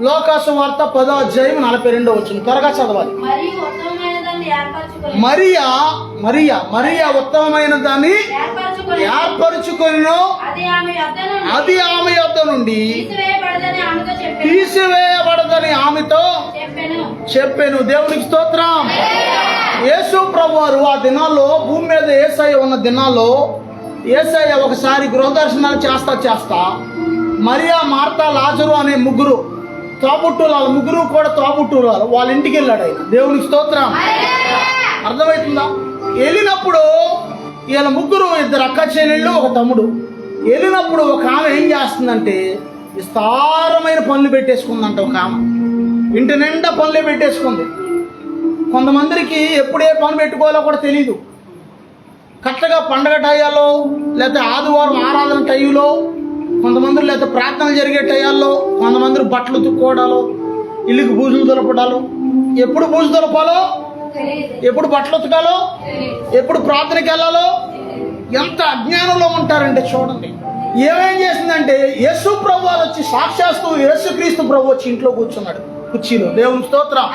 లోకాసు వార్త 10:42 త్వరగా చదవాలి. మరియా ఉత్తమమైన దాన్ని ఏర్పరచుకొనెను, అది ఆమె యొద్ద నుండి తీసివేయబడదని ఆమెతో చెప్పెను. దేవునికి స్తోత్రం. యేసు ప్రభువారు ఆ దినాల్లో భూమి మీద యేసయ్య ఉన్న దినాల్లో యేసయ్య ఒకసారి గృహదర్శనాలు చేస్తా మరియా, మార్తా, లాజరు అనే ముగ్గురు కూడా తోబుట్టులు వాళ్ళ ఇంటికి వెళ్ళాడు ఆయన. దేవునికి స్తోత్రం. అర్థమవుతుందా? వెళ్ళినప్పుడు వీళ్ళ ముగ్గురు, 2 అక్క చెల్లెళ్ళు, 1 తమ్ముడు. వెళ్ళినప్పుడు ఒక ఆమె ఏం చేస్తుందంటే విస్తారమైన పనులు పెట్టేసుకుందంట. ఒక ఆమె ఇంటి నిండా పనులే పెట్టేసుకుంది. కొంతమందికి ఎప్పుడే పని పెట్టుకోవాలో కూడా తెలీదు. కరెక్ట్గా పండగ టయాల్లో, లేకపోతే ఆదివారం ఆరాధన టైంలో, కొంతమంది లేకపోతే ప్రార్థన జరిగే టయాల్లో, కొంతమంది బట్టలు ఉతుక్కోవడాలు, ఇల్లుకి బూజులు దులపడాలు. ఎప్పుడు బూజు దులపాలో, ఎప్పుడు బట్టలు ఉతకాలో, ఎప్పుడు ప్రార్థనకి వెళ్ళాలో ఎంత అజ్ఞానంలో ఉంటారంటే చూడండి. ఏమేం చేసిందంటే యేసు ప్రభు వచ్చి సాక్షాత్తు యేసుక్రీస్తు ప్రభు వచ్చి ఇంట్లో కూర్చున్నాడు కుర్చీలో. దేవుని స్తోత్రం.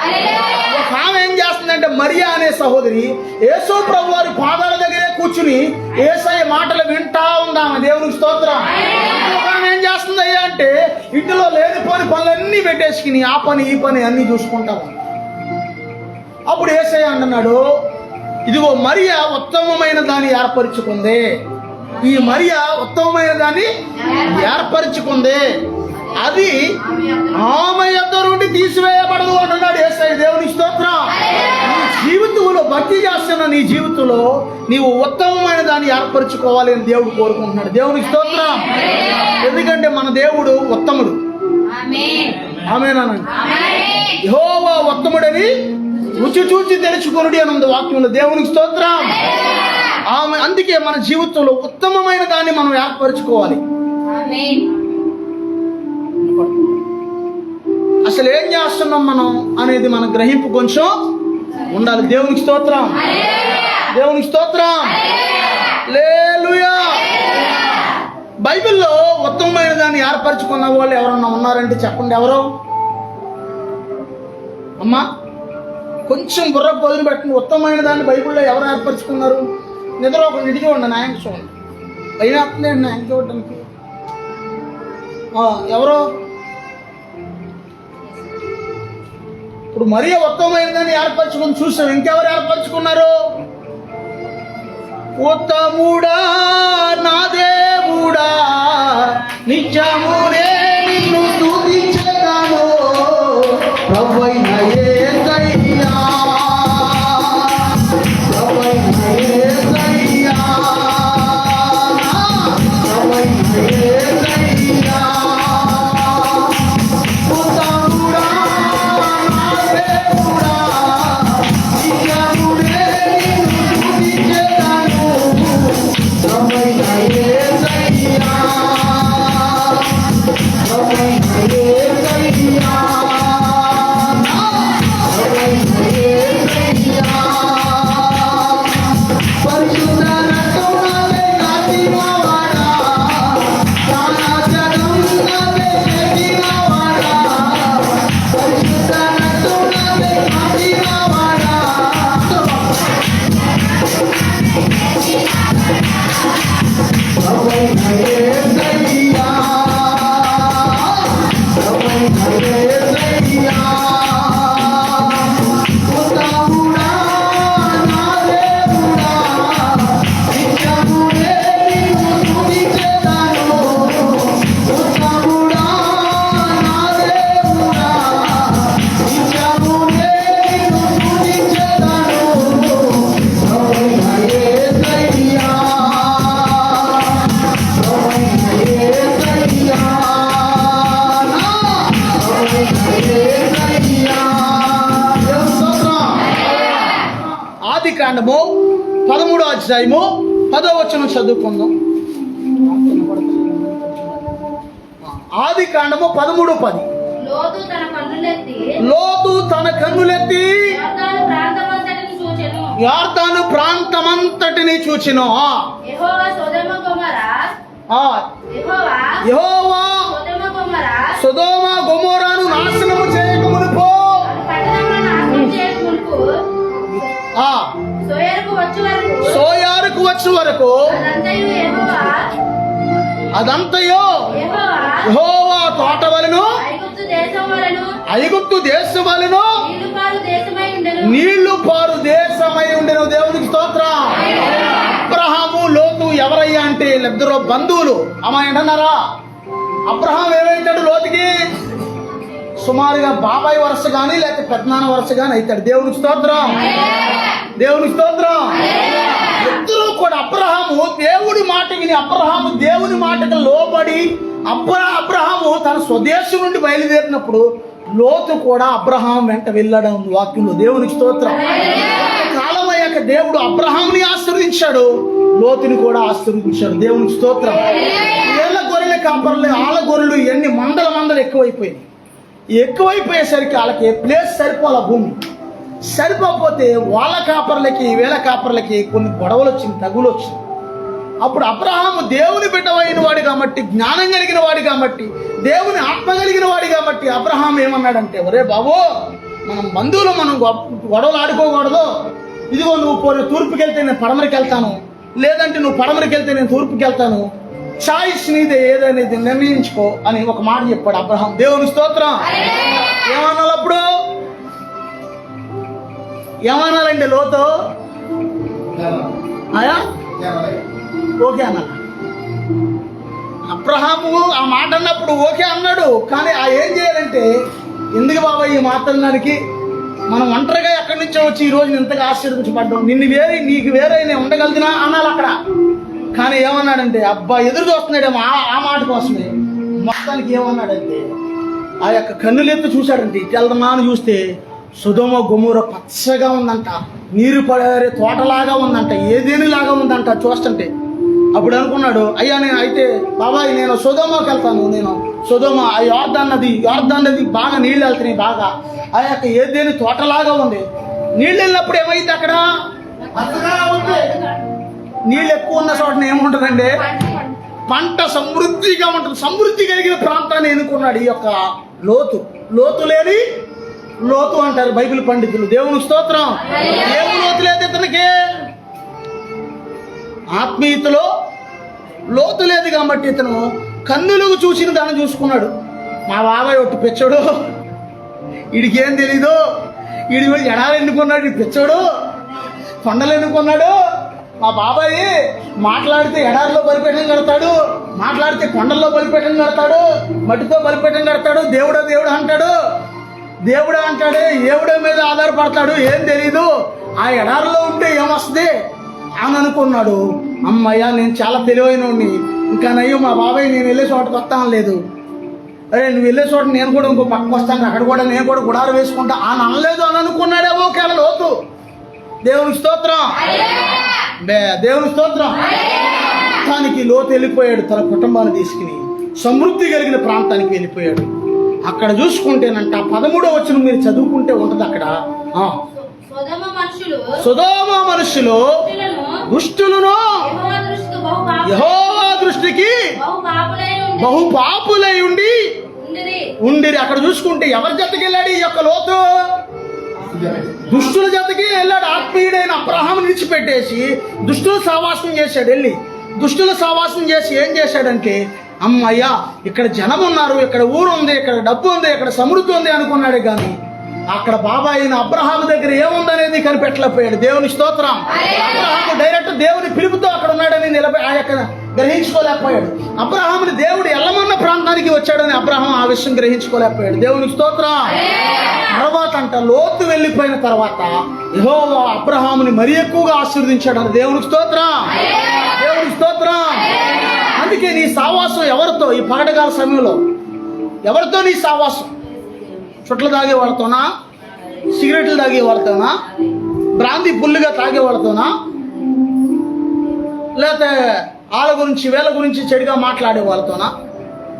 ఒక ఆమె ఏం చేస్తుందంటే మరియా అనే సహోదరి యేసు ప్రభు వారి పాదాల దగ్గరే కూర్చుని యేసయ్య మాటలు వింటా ఉందామె. దేవునికి స్తోత్రం. ఒక ఆమె ఏం చేస్తుందయ్యా అంటే ఇంటిలో లేనిపోని పనులన్నీ పెట్టేసుకుని ఆ పని ఈ పని అన్ని చూసుకుంటాము. అప్పుడు యేసయ్య అంటున్నాడు, ఇదిగో మరియా ఉత్తమమైన దాన్ని ఏర్పరచుకుంది. ఈ మరియా ఉత్తమమైన దాన్ని ఏర్పరచుకుంది, అది ఆమె యొద్ద నుండి తీసివేయబడదు అంటున్నాడు యేసయ్య. దేవుని స్తోత్రం. నీ జీవితంలో భక్తి చేస్తున్న నీ జీవితంలో నీవు ఉత్తమమైన దాన్ని ఏర్పరచుకోవాలి అని దేవుడు కోరుకుంటున్నాడు. దేవునికి స్తోత్రం. ఎందుకంటే మన దేవుడు ఉత్తముడు. ఆమేనండి. యెహోవా ఉత్తముడని రుచి చూచి తెలుసుకొనుడి అని ఉంది వాక్యంలో. దేవునికి స్తోత్రం. ఆమె అందుకే మన జీవితంలో ఉత్తమమైన దాన్ని మనం ఏర్పరచుకోవాలి. అసలు ఏం చేస్తున్నాం మనం అనేది మన గ్రహింపు కొంచెం ఉండాలి. దేవునికి స్తోత్రం. దేవునికి స్తోత్రం. హల్లెలూయా. బైబిల్లో ఉత్తమమైన దాన్ని ఏర్పరచుకున్న వాళ్ళు ఎవరన్నా ఉన్నారంటే చెప్పండి. ఎవరు? అమ్మా కొంచెం బుర్ర పొదిలి పెట్టండి. ఉత్తమమైన దాన్ని బైబిల్లో ఎవరు ఏర్పరచుకున్నారు? నిద్ర ఒక నిడిచి ఉండండి. ఆయన చూడండి. భయం వస్తుంది అండి ఆయన చూడడానికి. ఎవరో ఇప్పుడు మరియా ఉత్తమమైనదని ఏర్పరచుకుని చూసాం. ఇంకెవరు ఏర్పరచుకున్నారు? ఉత్తముడా నా దేవుడా నిత్యమునే నిన్ను స్తుతించెదను ప్రభువైన యేసయ్యా, ప్రభువైన యేసయ్యా, ప్రభువైన యేసయ్యా. ఉత్తముడా నా దేవుడా నిత్యమునే నిన్ను స్తుతించెదను ప్రభువైన యేసయ్యా, ప్రభువైన యేసయ్యా. ఆదికాండము 13వ అధ్యాయము 10వ వచనం చదువుకుందాం. ఆదికాండము 13:10. లోతు తన కన్నులెత్తి యార్దాను ప్రాంతమంతటిని చూచెను. యెహోవా సొదొమ గొమొరాను నాశనం కొరకు అదంతయో యెహోవా తోట వలెను ఐగుప్తు దేశం వలెను నీళ్లు పారు దేశమై ఉండెను. దేవునికి స్తోత్రం. అబ్రహాము లోతు ఎవరయ్యా అంటే వీళ్ళిద్దరు బంధువులు. అమ్మా ఏంటన్నారా? అబ్రహాం ఏమైతాడు లోతుకి? సుమారుగా బాబాయ్ వరుస కానీ లేకపోతే పెద్దనాన్న వరుస కానీ అవుతాడు. దేవునికి స్తోత్రం. దేవునికి స్తోత్రం. ఇద్దరు కూడా అబ్రహాము దేవుడి మాట విని అబ్రహాము దేవుని మాటకు లోబడి అబ్రహాము తన స్వదేశం నుండి బయలుదేరినప్పుడు లోతు కూడా అబ్రహాం వెంట వెళ్ళడం వాక్యంలో. దేవునికి స్తోత్రం. కాలం అయ్యాక దేవుడు అబ్రహాంని ఆశీర్వదించాడు, లోతుని కూడా ఆశీర్వదించాడు. దేవునికి స్తోత్రం. ఏళ్ళ గొర్రెల కాపర్లు ఆళ్ళ గొర్రెలు ఎన్ని మందలు ఎక్కువైపోయేసరికి వాళ్ళకి ప్లేస్ సరిపోల, భూమి సరిపోతే వాళ్ళ కాపర్లకి వీళ్ళ కాపర్లకి కొన్ని గొడవలు వచ్చింది, తగులు వచ్చింది. అప్పుడు అబ్రహాము దేవుని బిడ్డవైన వాడు కాబట్టి, జ్ఞానం కలిగిన వాడు కాబట్టి, దేవుని ఆత్మ కలిగిన వాడు కాబట్టి అబ్రహాం ఏమన్నాడంటే, ఒరే బాబు, మనం బంధువులు, మనం గొడవలు ఆడుకోకూడదు. ఇదిగో నువ్వు తూర్పుకి వెళ్తే నేను పడమరికి వెళ్తాను, లేదంటే నువ్వు పడమరికి వెళ్తే నేను తూర్పుకి వెళ్తాను, చాయిస్ నీదే, ఏదనేది నిర్ణయించుకో అని ఒక మాట చెప్పాడు అబ్రహాం. దేవుని స్తోత్రం. ఏమన్నాడు అప్పుడు? ఏమన్నారండి లోతు? ఆయా ఓకే అన్నా. అబ్రహాము ఆ మాట అన్నప్పుడు ఓకే అన్నాడు. కానీ ఆ ఏం చేయాలంటే, ఎందుకు బాబా ఈ మాట్లాడడానికి, మనం ఒంటరిగా ఎక్కడి నుంచో వచ్చి ఈ రోజు ఇంతగా ఆశీర్వదించబడ్డాం, నీకు వేరే నేను ఉండగలుగుతున్నా అనాలి అక్కడ. కానీ ఏమన్నాడంటే, అబ్బా ఎదురు చూస్తున్నాడేమో ఆ మాట కోసమే. మొత్తానికి ఏమన్నాడంటే, ఆ యొక్క కన్నులెత్తి చూశాడంటే, ఇటు వెళ్దామని చూస్తే సొదొమ గొమొర పచ్చగా ఉందంట, నీరు పడే తోటలాగా ఉందంట, ఏదేనిలాగా ఉందంట చూస్తుంటే. అప్పుడు అనుకున్నాడు, అయ్యా నేను అయితే బాబాయ్ నేను సొదొమకి వెళ్తాను, నేను సొదొమ ఆ యోర్దాన్ నది బాగా నీళ్ళు వెళ్తున్నాయి, బాగా ఆ యొక్క ఏదేని తోటలాగా ఉంది. నీళ్ళు వెళ్ళినప్పుడు ఏమైంది అక్కడ? పచ్చగా ఉంది. నీళ్ళు ఎక్కువ ఉన్న చోటన ఏముంటుందండి? పంట సమృద్ధిగా ఉంటుంది. సమృద్ధి కలిగిన ప్రాంతాన్ని ఎన్నుకున్నాడు ఈ యొక్క లోతు లేని లోతు అంటారు బైబిల్ పండితులు. దేవుని స్తోత్రం. ఏమి లోతు లేదు ఇతనికి? ఆత్మీయతలో లోతు లేదు కాబట్టి ఇతను కన్నులకు చూసిన దాన్ని చూసుకున్నాడు. మా బాబాయ్ ఒట్టి పిచ్చోడు, వీడికేం తెలీదు, వీడి ఎడాలు ఎన్నుకున్నాడు, ఈ పిచ్చోడు కొండలు ఎన్నుకున్నాడు. మా బాబాయ్ మాట్లాడితే ఎడారిలో బలిపీఠం కడతాడు, మాట్లాడితే కొండల్లో బలిపీఠం కడతాడు, మట్టితో బలిపీఠం కడతాడు, దేవుడు అంటాడు, దేవుడే మీద ఆధారపడతాడు, ఏం తెలీదు, ఆ ఎడారిలో ఉంటే ఏమొస్తుంది అని అనుకున్నాడు. అమ్మయ్య నేను చాలా తెలివైనోడిని, ఇంకా నయ్యో మా బాబాయ్ నేను వెళ్ళే చోటకు వస్తాను లేదు, అరే నువ్వు వెళ్ళే చోట నేను కూడా ఇంకో పక్కకు వస్తాను, అక్కడ కూడా నేను కూడా గుడారు వేసుకుంటా అని అనలేదు అని అనుకున్నాడేమో కేవలం లోతు. దేవుని స్తోత్రం. దేవుని స్తోత్రం. దానికి లోతు వెళ్ళిపోయాడు, తన కుటుంబాన్ని తీసుకుని సమృద్ధి కలిగిన ప్రాంతానికి వెళ్ళిపోయాడు. అక్కడ చూసుకుంటేనంట 13వ వచనం మీరు చదువుకుంటే ఉంటది అక్కడ, సొదొమ మనుషులు దుష్టులను యెహోవా దృష్టికి బహు పాపులై ఉండిరి. అక్కడ చూసుకుంటే ఎవరి జతకి వెళ్ళాడు ఈ యొక్క లోతు? దుష్టుల జతకి వెళ్ళాడు. ఆత్మీయుడైన అబ్రహామును విడిచిపెట్టేసి దుష్టుల సావాసం చేశాడు. వెళ్ళి దుష్టుల సావాసం చేసి ఏం చేశాడంటే, అమ్మయ్యా ఇక్కడ జనం ఉన్నారు, ఇక్కడ ఊరు ఉంది, ఇక్కడ డబ్బు ఉంది, ఇక్కడ సమృద్ధి ఉంది అనుకున్నాడు. కానీ అక్కడ బాబాయ్ అయిన అబ్రహాము దగ్గర ఏముందనేది కనిపెట్టలేకపోయాడు. దేవుని స్తోత్రం. అబ్రహాము డైరెక్ట్ దేవుని పిలుపుతో అక్కడ ఉన్నాడని ఆ యొక్క గ్రహించుకోలేకపోయాడు. అబ్రహాముని దేవుడు ఎల్లమన్న ప్రాంతానికి వచ్చాడని అబ్రహాం ఆ విషయం గ్రహించుకోలేకపోయాడు. దేవుని స్తోత్రం. తర్వాత లోతు వెళ్ళిపోయిన తర్వాత యెహోవా అబ్రహాముని మరీ ఎక్కువగా ఆశీర్వదించాడు. దేవుని స్తోత్రం. దేవుని స్తోత్రం. అందుకే నీ సావాసం ఎవరితో ఈ పగడగాల సమయంలో? ఎవరితో నీ సావాసం? చుట్లు తాగే వాళ్ళతోనా? సిగరెట్లు తాగే వాళ్ళతోనా? బ్రాంతి పుల్లుగా తాగే వాళ్ళతోనా? లేకపోతే వాళ్ళ గురించి వీళ్ళ గురించి చెడుగా మాట్లాడే వాళ్ళతోనా?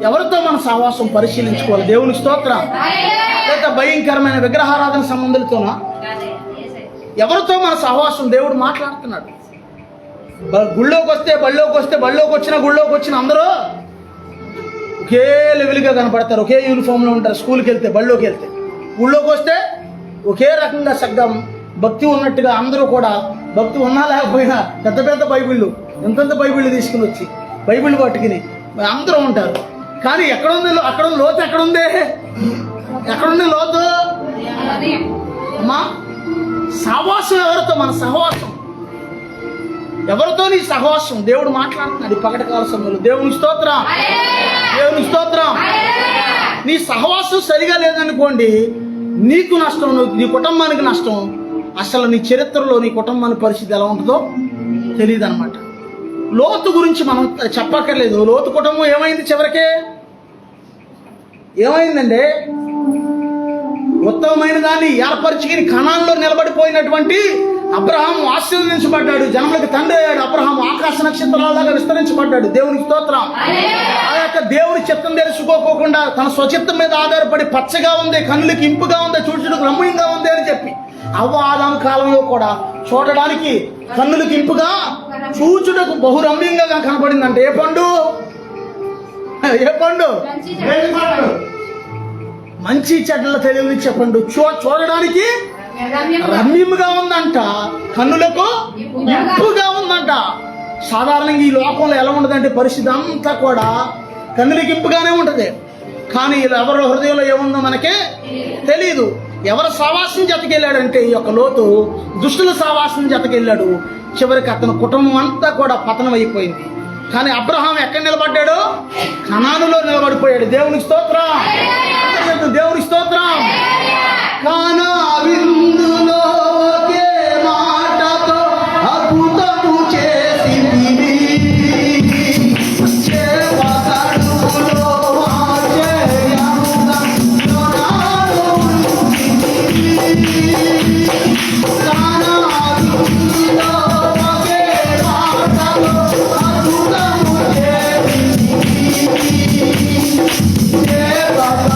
ఎవరితో మన సహవాసం పరిశీలించుకోవాలి. దేవుని స్తోత్రం. లేకపోతే భయంకరమైన విగ్రహారాధన సంబంధులతోనా? ఎవరితో మన సహవాసం? దేవుడు మాట్లాడుతున్నాడు. గుళ్ళోకి వస్తే బళ్ళోకి వచ్చిన అందరూ ఒకే లెవెల్గా కనపడతారు, ఒకే యూనిఫామ్లో ఉంటారు. స్కూల్కి వెళ్తే, బళ్ళోకి వెళ్తే, ఊళ్ళోకి వస్తే ఒకే రకంగా సగ్గం భక్తి ఉన్నట్టుగా అందరూ కూడా, భక్తి ఉన్నా లేకపోయినా పెద్ద బైబిళ్ళు ఎంతంత బైబిల్ తీసుకుని వచ్చి బైబిల్ పట్టుకుని అందరూ ఉంటారు. కానీ ఎక్కడుంది అక్కడ లోతు? ఎక్కడుంది లోతు? అమ్మా, సహవాసం ఎవరితో? మన సహవాసం ఎవరితో? నీ సహవాసం. దేవుడు మాట్లాడుతున్నాడు ఈ పగటికాల సమయంలో. దేవుని స్తోత్రం. నీ సహవాసం సరిగా లేదనుకోండి, నీకు నష్టం, నీ కుటుంబానికి నష్టం. అసలు నీ చరిత్రలో నీ కుటుంబానికి పరిస్థితి ఎలా ఉంటుందో తెలియదు అనమాట. లోతు గురించి మనం చెప్పక్కర్లేదు. లోతు కుటుంబం ఏమైంది? చివరికే ఏమైందంటే, ఉత్తమమైన దాన్ని ఏర్పరిచుకుని కనాన్లో నిలబడిపోయినటువంటి అబ్రహాం ఆశీర్వదించబడ్డాడు, జనములకు తండ్రి అయ్యాడు. అబ్రహాం ఆకాశ నక్షత్రాలాగా విస్తరించబడ్డాడు. దేవునికి స్తోత్రం. ఆ యొక్క దేవుని చిత్తం తెలుసుకోకుండా తన స్వచిత్తం మీద ఆధారపడి పచ్చగా ఉంది, కన్నులకి ఇంపుగా ఉంది, చూచుటకు రమ్యంగా ఉంది అని చెప్పి అవ్వ ఆదాము కాలంలో కూడా చూడడానికి కన్నులకి ఇంపుగా, చూచుటకు బహురమ్యంగా కనబడిందంటే ఏ పండు? మంచి చెడ్డల తెలియనిచ్చే పండు. చూడడానికి రమ్యముగా ఉందంట, కన్నులకు ఇంపుగా ఉందంట. సాధారణంగా ఈ లోకంలో ఎలా ఉండదంటే పరిస్థితి అంతా కూడా కన్నులకి ఇంపుగానే ఉంటది. కానీ ఎవరి హృదయంలో ఏముందో మనకే తెలియదు. ఎవరు సావాసం జతకెళ్ళాడంటే ఈ యొక్క లోతు దుష్టుల సావాసం జతకెళ్ళాడు. చివరికి అతని కుటుంబం అంతా కూడా పతనం అయిపోయింది. కానీ అబ్రహాం ఎక్కడ నిలబడ్డాడు? కనానులో నిలబడిపోయాడు. దేవునికి స్తోత్రం. దేవునికి స్తోత్రం. కానా విందులో ఒకే మాటతో అద్భుతము చేసింది, సేవకుడులో ఆశ్చర్యముగా యోనాను ఉంచింది. కానా విందులో ఒకే మాటతో అద్భుతము చేసింది, సేవకుడులో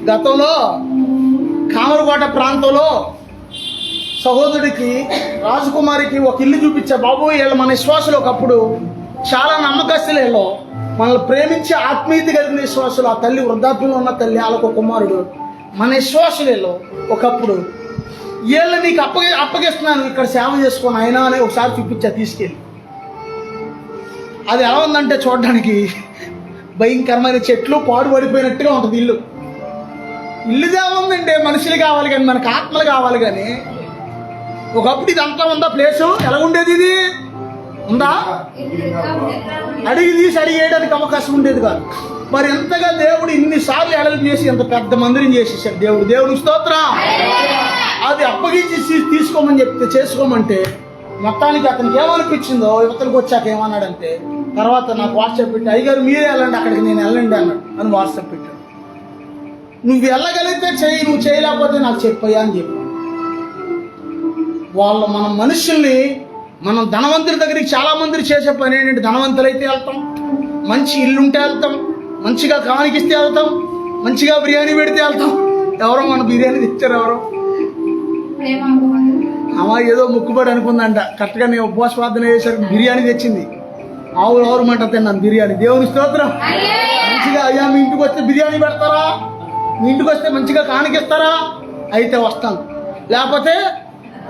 గతంలో కామరకోట ప్రాంతంలో సహోదరుడికి రాజకుమారికి ఒక ఇల్లు చూపించా. బాబు వీళ్ళు మన విశ్వాసులు ఒకప్పుడు చాలా నమ్మకస్తులు, వీళ్ళు మనల్ని ప్రేమించి ఆత్మీయత కలిగిన విశ్వాసులు. ఆ తల్లి వృద్ధాప్యంలో ఉన్న తల్లి, వాళ్ళకు కుమారుడు. మన విశ్వాసులు వీళ్ళు ఒకప్పుడు. వీళ్ళు నీకు అప్పగిస్తున్నాను, ఇక్కడ సేవ చేసుకొని అయినా అని ఒకసారి చూపించా తీసుకెళ్ళి. అది ఎలా ఉందంటే చూడడానికి భయంకరమైన చెట్లు, పాడుపడిపోయినట్టుగా ఉంటుంది ఇల్లు. ఇల్లుగా ఉందంటే మనుషులు కావాలి కానీ మనకు ఆత్మలు కావాలి. కానీ ఒకప్పుడు ఇదంతా ఉందా? ప్లేసు ఎలా ఉండేది? ఇది ఉందా? అడిగి తీసి అడిగేయడానికి అవకాశం ఉండేది కాదు. మరి ఎంతగా దేవుడు ఇన్నిసార్లు ఎడలు చేసి ఎంత పెద్ద మందిరం చేసేసాడు దేవుడు. దేవుడికి స్తోత్రం. అది అప్పగించి తీసుకోమని చెప్తే చేసుకోమంటే మొత్తానికి అతనికి ఏమనిపించిందో యువతలకు వచ్చాక ఏమన్నాడంటే, తర్వాత నాకు వాట్సాప్ పెట్టి, అయ్యగారు మీరే వెళ్ళండి అక్కడికి, నేను వెళ్ళండి అన్నాడు అని వాట్సాప్ పెట్టాడు. నువ్వు వెళ్ళగలిగితే చెయ్యి, నువ్వు చేయలేకపోతే నాకు చెప్పయ్యా అని చెప్పు. వాళ్ళు మన మనుషుల్ని, మనం ధనవంతుల దగ్గరికి చాలా మంది చేసే పని ఏంటంటే, ధనవంతులైతే వెళ్తాం, మంచి ఇల్లుంటే వెళ్తాం, మంచిగా కానికిస్తే వెళ్తాం, మంచిగా బిర్యానీ పెడితే వెళ్తాం. ఎవరో మన బిర్యానీ తెచ్చారు. ఎవరో అమ్మ ఏదో ముక్కుబడి అనుకుందంట, కరెక్ట్గా నేను ఉపవాస ప్రార్థన చేసరికి బిర్యానీ తెచ్చింది. ఆవురు మాట తిన్నాను బిర్యానీ. దేవుని స్తోత్రం. మంచిగా అయ్యా మీ ఇంటికి వస్తే బిర్యానీ పెడతారా, మీ ఇంటికి వస్తే మంచిగా కానికిస్తారా, అయితే వస్తాను, లేకపోతే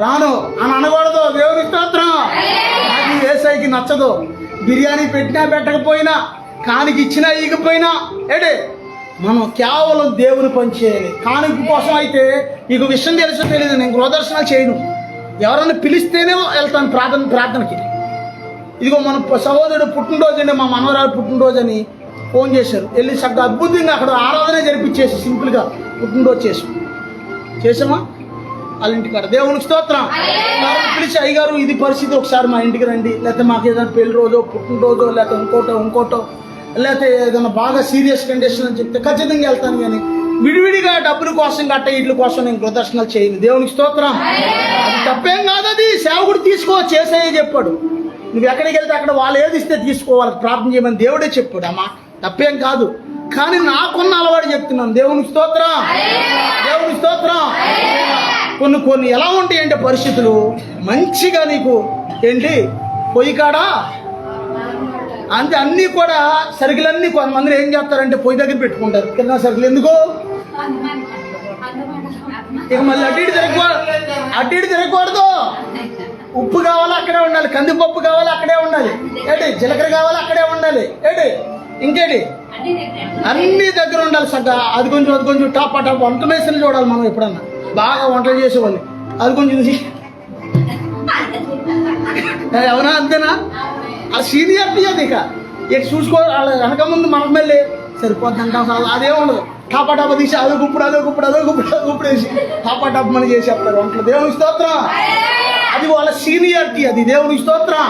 రాను అని అనకూడదు. దేవుని స్తోత్రం. నాకు యేసయ్యకి నచ్చదు. బిర్యానీ పెట్టినా పెట్టకపోయినా, కానికి ఇచ్చినా ఇకపోయినా ఏడే మనం కేవలం దేవుని పని చేయాలి. కానుక కోసం అయితే నీకు విషయం తెలుసో తెలియదు, నేను గృహదర్శనాలు చేయను. ఎవరన్నా పిలిస్తేనే వెళ్తాను ప్రార్థనకి. ఇదిగో మన సహోదరుడు పుట్టినరోజు అండి, మా మనవరాలు పుట్టినరోజు అని ఫోన్ చేశారు. వెళ్ళి చక్కగా అద్భుతంగా అక్కడ ఆరాధన జరిపించేసి సింపుల్గా పుట్టినరోజు చేసామా. వాళ్ళ ఇంటికాడ. దేవునికి స్తోత్రం. వారిని పిలిచి, అయ్యగారు ఇది పరిస్థితి, ఒకసారి మా ఇంటికి రండి, లేకపోతే మాకు ఏదైనా పెళ్లి రోజో పుట్టినరోజో లేకపోతే ఇంకోటో లేకపోతే ఏదైనా బాగా సీరియస్ కండిషన్ అని చెప్తే ఖచ్చితంగా వెళ్తాను. కానీ విడివిడిగా డబ్బుల కోసం గట్ట వీటి కోసం నేను ప్రదర్శనలు చేయను. దేవునికి స్తోత్రం. అది తప్పేం కాదు, అది సేవకుడు తీసుకో చేసేయే చెప్పాడు. నువ్వు ఎక్కడికి వెళ్తే అక్కడ వాళ్ళు ఏది ఇస్తే తీసుకోవాలి, ప్రార్థన చేయమని దేవుడే చెప్పాడు. అమ్మా తప్పేం కాదు, కానీ నాకున్న అలవాటు చెప్తున్నాను. దేవునికి స్తోత్రం. దేవునికి స్తోత్రం. కొన్ని ఎలా ఉంటాయి అంటే పరిస్థితులు మంచిగా నీకు ఏంటి పొయ్యి కాడా అంతే అన్నీ కూడా సరుకులన్నీ కొంతమంది ఏం చేస్తారంటే పొయ్యి దగ్గర పెట్టుకుంటారు కింద సరుకులు. ఎందుకు? ఇక మళ్ళీ అటు ఇటు తిరగకూడదు. ఉప్పు కావాలా అక్కడే ఉండాలి, కందిపప్పు కావాలా అక్కడే ఉండాలి, ఏంటి జీలకర్ర కావాలా అక్కడే ఉండాలి, ఏంటి ఇంకేంటి అన్ని దగ్గర ఉండాలి సగ్గా. అది కొంచెం టాప్ వంట మేసలు చూడాలి మనం. ఎప్పుడన్నా బాగా వంటలు చేసేవాళ్ళు అది కొంచెం ఎవరా అంతేనా? ఆ సీనియారిటీ అది. ఇక చూసుకో వెనక ముందు మనకు మళ్ళీ సరిపోద్ది అంటాం. అదే ఉండదు. టాపా తీసి అదో గుప్పుడు వేసి టాపా మని చేసేస్తారు వంటలు. దేవునికి స్తోత్రం. అది వాళ్ళ సీనియారిటీ, అది దేవునికి స్తోత్రం.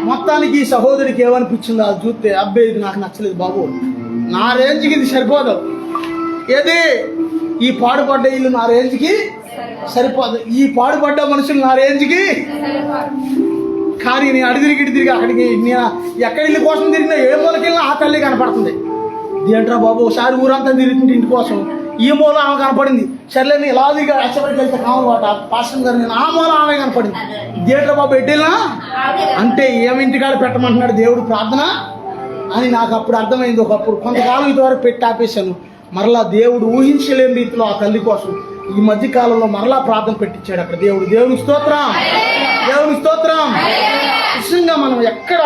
మొత్తానికి ఈ సహోదరికి ఏమనిపించిందో అది చూస్తే, అబ్బాయి ఇది నాకు నచ్చలేదు బాబు, నా రేంజ్కి ఇది సరిపోదు, ఏది ఈ పాడుపడ్డ ఇల్లు నా రేంజ్కి సరిపోదు, ఈ పాడుపడ్డ మనుషులు నా రేంజ్కి. కానీ నేను ఇటు తిరిగి అక్కడికి నేను ఎక్కడ ఇల్లు కోసం తిరిగినా ఏ మూలకి వెళ్ళినా ఆ తల్లి కనపడుతుంది. ఏంట్రా బాబు, ఒకసారి ఊరంతా తిరుగుతుంటే ఇంటి కోసం ఈ మూల ఆమె కనపడింది. సర్లే నేను ఇలా దిగా అచ్చబడికి వెళ్తే కావాలన్నమాట పాస్టర్ గారు, నేను ఆ మూల ఆమె కనపడింది. ఏంట్రా బాబు ఎడ్డినా అంటే ఏమింటికాడ పెట్టమంటున్నాడు దేవుడు ప్రార్థన అని నాకు అప్పుడు అర్థమైంది. ఒకప్పుడు కొంతకాలం ఇంతవరకు పెట్టి ఆపేశాను. మరలా దేవుడు ఊహించలేని రీతిలో ఆ తల్లి కోసం ఈ మధ్య కాలంలో మరలా ప్రార్థన పెట్టించాడు అక్కడ దేవుడు. దేవునికి స్తోత్రం. దేవునికి స్తోత్రం. నిజంగా మనం ఎక్కడ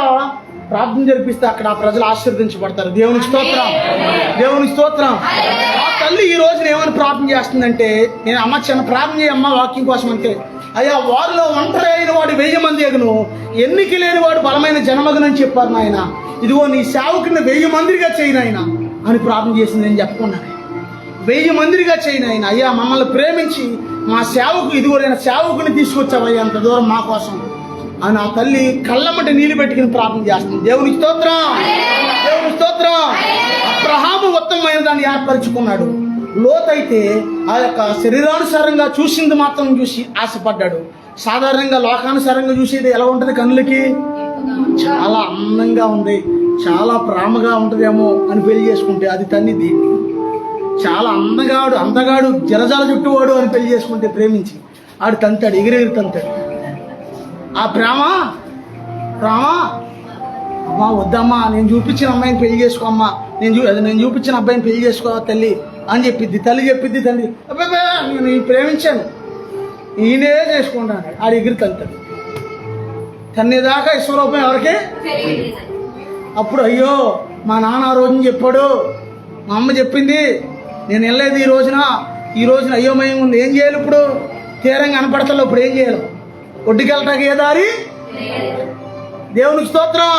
ప్రార్థన జరిపిస్తే అక్కడ ఆ ప్రజలు ఆశీర్వదించబడతారు. దేవునికి స్తోత్రం. దేవునికి స్తోత్రం. ఆ తల్లి ఈ రోజున ఏమని ప్రార్థన చేస్తుందంటే, నేను అమ్మ చిన్న ప్రార్థన చేయమ్మ వాక్యం కోసం అంటే, అయ్యా వారిలో ఒంటరి అయిన వాడు 1000 మంది ఎగును, ఎన్నిక లేని వాడు బలమైన జనమగనని చెప్పారు నాయన. ఇదిగో నీ సేవకుని 1000 మందిగా చేయను ఆయన అని ప్రార్థన చేసింది. నేను చెప్పుకున్నాను 1000 మందిగా చేయను ఆయన. అయ్యా మమ్మల్ని ప్రేమించి మా సేవకు ఇదిగో నేను సేవకుని తీసుకొచ్చావయ్యా అంత దూరం మా కోసం అని ఆ తల్లి కళ్ళమ్మటి నీళ్ళు పెట్టుకుని ప్రార్థన చేస్తుంది. దేవునికి స్తోత్రం. దేవునికి స్తోత్రం. అబ్రహాము ఉత్తమమైన దాన్ని ఏర్పరచుకున్నాడు. లోతైతే ఆ యొక్క శరీరానుసారంగా చూసింది మాత్రం చూసి ఆశపడ్డాడు. సాధారణంగా లోకానుసారంగా చూసేది ఎలా ఉంటుంది, కన్నులకి చాలా అందంగా ఉంది, చాలా ప్రేమగా ఉంటుందేమో అని పెళ్లి చేసుకుంటే అది తన్ని దీన్ని చాలా అందగాడు జలజాల చుట్టూవాడు అని పెళ్లి చేసుకుంటే ప్రేమించి ఆడు తంతాడు, ఎగిరెగిరి తంతాడు. ఆ ప్రేమ అమ్మా వద్దమ్మా, నేను చూపించిన అమ్మాయిని పెళ్లి చేసుకోమ్మా, నేను చూపించిన అబ్బాయిని పెళ్లి చేసుకో తల్లి అని చెప్పిద్ది. తల్లి చెప్పిద్ది, తండ్రి అబ్బాయి నేను ప్రేమించాను ఈయనే చేసుకుంటాను. ఆడు ఎగిరి తంతాడు. తన్నేదాకా విశ్వరూపం ఎవరికి? అప్పుడు అయ్యో మా నాన్న ఆ రోజున చెప్పాడు, మా అమ్మ చెప్పింది, నేను వెళ్ళలేదు ఈ రోజున అయ్యోమయం ఉంది. ఏం చేయాలి ఇప్పుడు? తీరంగా కనపడతలో ఇప్పుడు ఏం చేయాలి? ఒడ్డుకెళ్ళటానికి ఏ దారి? దేవునికి స్తోత్రం.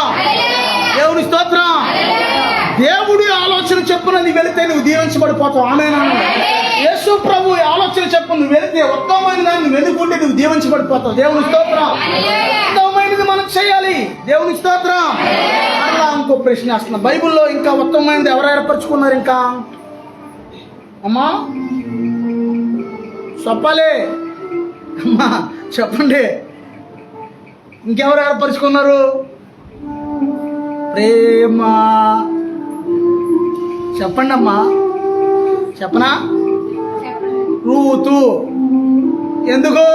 దేవునికి స్తోత్రం. దేవుడి ఆలోచన చెప్పున నువ్వు వెళితే నువ్వు దీవించబడిపోతావు. ఆమేనా? యేసు ప్రభు ఆలోచన చెప్పు నువ్వు వెళితే ఉత్తమమైన దాన్ని నువ్వు వెనుకుంటే నువ్వు దీవించబడిపోతావు. దేవునికి స్తోత్రం. ఉత్తమమైనది మనం చేయాలి. దేవునికి స్తోత్రం. అలా ఇంకో ప్రశ్న వస్తున్నా, బైబిల్లో ఇంకా ఉత్తమమైనది ఎవరు ఏర్పరచుకున్నారు? ఇంకా అమ్మా చెప్పాలి, అమ్మా చెప్పండి, ఇంకెవరు ఏర్పరచుకున్నారు? ప్రేమ. చెప్పండి అమ్మా, చెప్పనా? రూతు. ఎందుకు?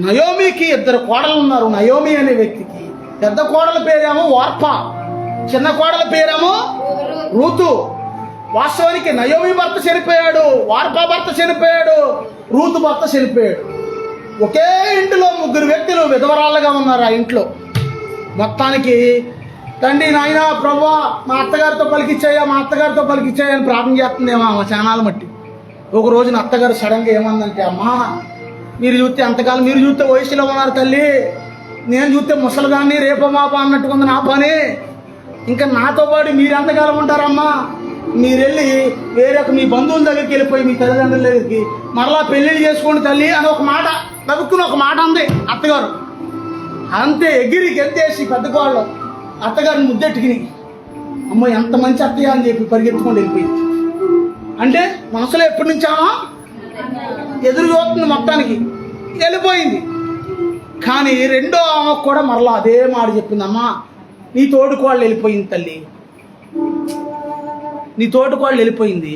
నయోమికి 2 కోడలు ఉన్నారు. నయోమి అనే వ్యక్తికి పెద్ద కోడల పేరేమో వార్పా, చిన్న కోడల పేరేమో రూతు. వాస్తవానికి నయోమి భర్త చనిపోయాడు, వార్పా భర్త చనిపోయాడు, రూతు భర్త చనిపోయాడు. ఒకే ఇంటిలో 3 వ్యక్తులు విధవరాళ్ళగా ఉన్నారు ఆ ఇంట్లో. మొత్తానికి తండ్రి నాయన ప్రభా మా అత్తగారితో పలికిచ్చాయా అని ప్రార్థన చేస్తుందేమో మా ఛానల్ మట్టి. ఒక రోజున అత్తగారు సడన్గా ఏమందంటే, అమ్మా మీరు చూస్తే అంతకాలం మీరు చూస్తే వయసులో ఉన్నారు తల్లి, నేను చూస్తే ముసలిదాన్ని రేపో మాప అన్నట్టుకుంది నా పని. ఇంకా నాతో పాటు మీరు ఎంతకాలం ఉంటారమ్మా? మీరు వెళ్ళి వేరే మీ బంధువుల దగ్గరికి వెళ్ళిపోయి మీ తల్లిదండ్రుల దగ్గరికి మరలా పెళ్ళిళ్ళు చేసుకోండి తల్లి అని ఒక మాట నవ్వుకుని ఒక మాట అంది అత్తగారు. అంతే ఎగిరి గెంతేసి పెద్ద కోళ్ళు అత్తగారిని ముద్దెట్టుకుని అమ్మ ఎంత మంచి అత్తయ్య అని చెప్పి పరిగెత్తుకొని వెళ్ళిపోయింది. అంటే మనసులో ఎప్పటి నుంచామా ఎదురు చూస్తుంది, మొత్తానికి వెళ్ళిపోయింది. కానీ రెండో ఆమెకు కూడా మరలా అదే మాట చెప్పింది, అమ్మా నీ తోడుకోళ్ళు వెళ్ళిపోయింది తల్లి, నీ తోడుకోళ్ళు వెళ్ళిపోయింది,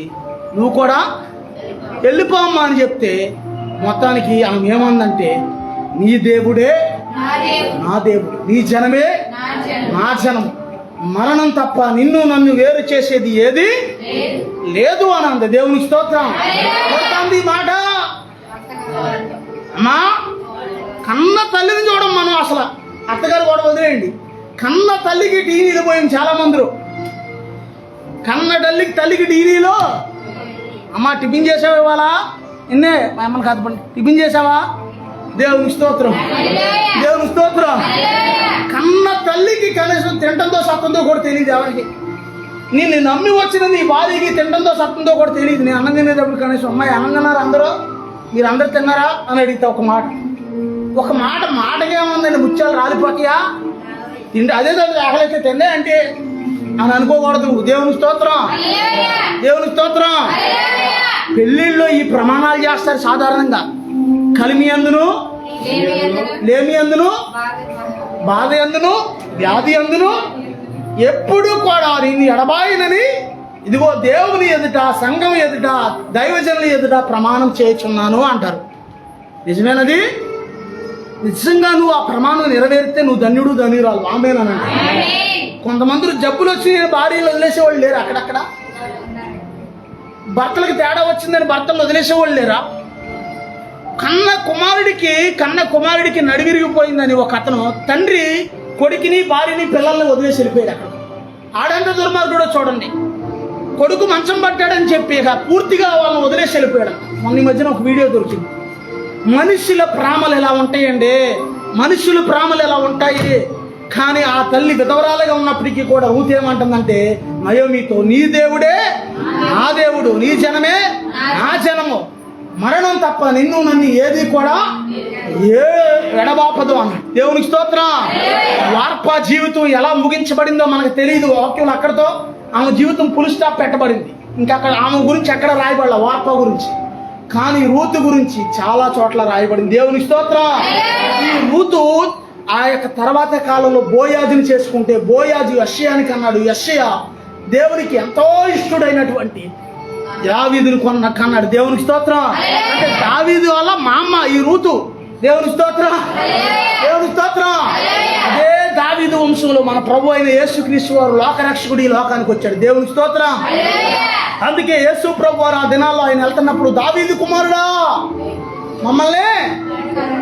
నువ్వు కూడా వెళ్ళిపోమ్మా అని చెప్తే మొత్తానికి ఆమె ఏమందంటే, నీ దేవుడే నా దేవుడు, నీ జనమే నా జనం, మరణం తప్ప నిన్ను నన్ను వేరు చేసేది ఏది లేదు అని అంది. దేవునికి స్తోత్రం. కొడుతుంది ఈ మాట. అమ్మా కన్న తల్లిని చూడం మనం, అసలు అత్తగారు కూడా వదిలేయండి, కన్న తల్లికి టీవీలు పోయింది చాలా మంది. కన్న తల్లికి టీవీలో అమ్మా టిఫిన్ చేసావా ఇవాళ, ఇన్నే మా అమ్మని కాదు టిఫిన్ చేసావా, దేవునికి స్తోత్రం, దేవునికి స్తోత్రం. కన్న తల్లికి కనీసం తింటంతో సత్తంతో కూడా తెలియదు ఎవరికి. నేను నమ్మి వచ్చిన నీ భార్యకి తింటంతో సత్తంతో కూడా తెలియదు. నేను అన్నం తినేటప్పుడు కనీసం అమ్మాయి అన్నం తిన్నారు అందరూ, మీరు అందరు తిన్నారా అని అడిగితే ఒక మాట మాటకేముందండి, ముత్యాలు రాలిపోతాయా తిండి అదే ఆకలిస్తే తిండే అంటే అని అనుకోకూడదు. దేవునికి స్తోత్రం, దేవునికి స్తోత్రం. పెళ్ళిళ్ళలో ఈ ప్రమాణాలు చేస్తారు సాధారణంగా. కలిమి అందును, లేమి అందును, బాధ అందును, వ్యాధి అందును ఎప్పుడు కూడా నిన్ను ఎడబాయినని ఇదిగో దేవుని ఎదుట, సంఘం ఎదుట, దైవజనుల ఎదుట ప్రమాణం చేయుచున్నాను అంటారు. నిజమేనది. నిజంగా నువ్వు ఆ ప్రమాణం నెరవేరితే నువ్వు ధన్యుడు ధన్యురాలు. ఆమేనండి. కొంతమంది జబ్బులు వచ్చి భార్యలు వదిలేసేవాళ్ళు లేరు. అక్కడక్కడ భర్తలకు తేడా వచ్చిందని భర్తలు వదిలేసేవాళ్ళు లేరా? కన్న కుమారుడికి నడివిరిగిపోయిందని ఒక అతను తండ్రి కొడుకుని భార్యని పిల్లల్ని వదిలేసి వెళ్ళిపోయాడు. అక్కడ ఆడంత దుర్మార్గుడో చూడండి. కొడుకు మంచం పట్టాడని చెప్పి పూర్తిగా వాళ్ళని వదిలేసి వెళ్ళిపోయాడు. మొన్న ఈ మధ్యన ఒక వీడియో దొరికింది. మనుషుల ప్రేమలు ఎలా ఉంటాయండి, మనుషుల ప్రేమలు ఎలా ఉంటాయి. కానీ ఆ తల్లి విధవరాలుగా ఉన్నప్పటికీ కూడా రూతు ఏమంటుందంటే నయోమితో, నీ దేవుడే నా దేవుడు, నీ జనమే నా జనము, మరణం తప్ప నిన్ను నన్ను ఏది కూడా ఎడబాపదు అన్న. దేవునికి స్తోత్రం. వార్పా జీవితం ఎలా ముగించబడిందో మనకు తెలియదు. వాక్యం అక్కడతో ఆమె జీవితం ఫుల్ స్టాప్ పెట్టబడింది. ఇంకా అక్కడ ఆమె గురించి ఎక్కడ రాయబడాల వార్పా గురించి, కానీ రూతు గురించి చాలా చోట్ల రాయబడింది. దేవునికి స్తోత్రం. ఈ రూతు ఆ యొక్క తర్వాత కాలంలో బోయాజుని చేసుకుంటే బోయాజు యెషయానికి అన్నాడు. యెషయా దేవునికి ఎంతో ఇష్టడైనటువంటి దావీదుని కన్నాడు. దేవునికి స్తోత్రం. అంటే దావీదు వల్ల మా అమ్మ ఈ రూతు. దేవునికి స్తోత్రం, దేవునికి స్తోత్రం. అదే దావీదు వంశంలో మన ప్రభు అయిన యేసుక్రీస్తు వారు లోకరక్షకుడు ఈ లోకానికి వచ్చాడు. దేవునికి స్తోత్రం. అందుకే యేసు ప్రభు వారు ఆ దినాల్లో ఆయన వెళ్తున్నప్పుడు, దావీదు కుమారుడా మమ్మల్ని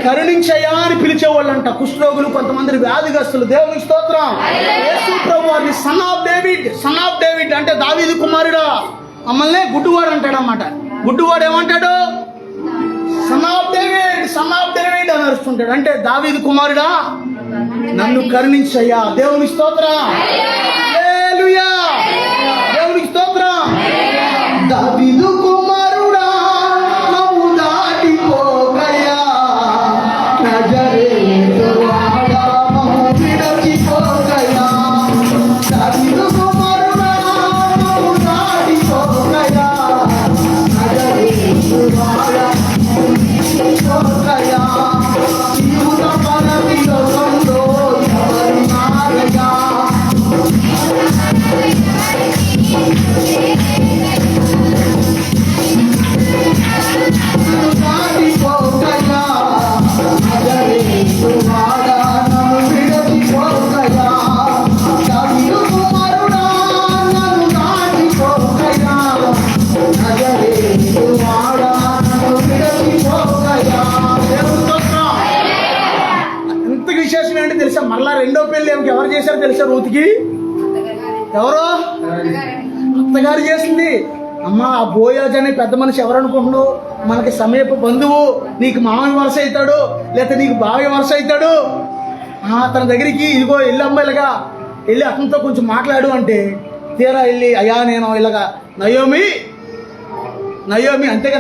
కరుణించయ్యా అని పిలిచేవాళ్ళు అంట. కుష్ఠరోగులు, కొంతమంది వ్యాధిగ్రస్తులు. దేవునికి స్తోత్రం. యేసు ప్రభు వారిని సన్ ఆఫ్ డేవిడ్ అంటే దావీదు కుమారుడా మమ్మల్ని గుడ్డువాడు అంటాడు అన్నమాట. గుడ్డువాడు ఏమంటాడు? సన్ ఆఫ్ డేవిడ్ అని అరుస్తుంటాడు. అంటే దావీదు కుమారుడా నన్ను కరుణించయ్యా. దేవునికి స్తోత్రం, హల్లెలూయా, దేవునికి స్తోత్రం. దావీదు కుమారుడా నన్ను దాటిపోకయ్యా, నజరేతు వాడా మమ్ము విడిచిపోకయ్యా. దావీదు కుమారుడా నన్ను దాటిపోకయ్యా, నజరేతు వాడా మమ్ము విడిచిపోకయ్యా. జీవిత పరవిలో ఎవరు నారగా తెలుసా? మళ్ళా రెండో పెళ్లి ఎవరు చేశారో తెలుసా? రూతుకి ఎవరో అత్తగారు చేసింది. అమ్మ ఆ బోయాజ్ అనే పెద్ద మనిషి ఎవరనుకుంటున్నావు? మనకి సమీప బంధువు, నీకు మామయ్య వరుస అవుతాడు, లేకపోతే నీకు బావయ్య వరుస అవుతాడు. తన దగ్గరికి ఇదిగో ఎల్లమ్మాయిలుగా వెళ్ళి అతనితో కొంచెం మాట్లాడు అంటే తీరా వెళ్ళి అయ్యా నేను ఇలాగా నయోమి అంతేగా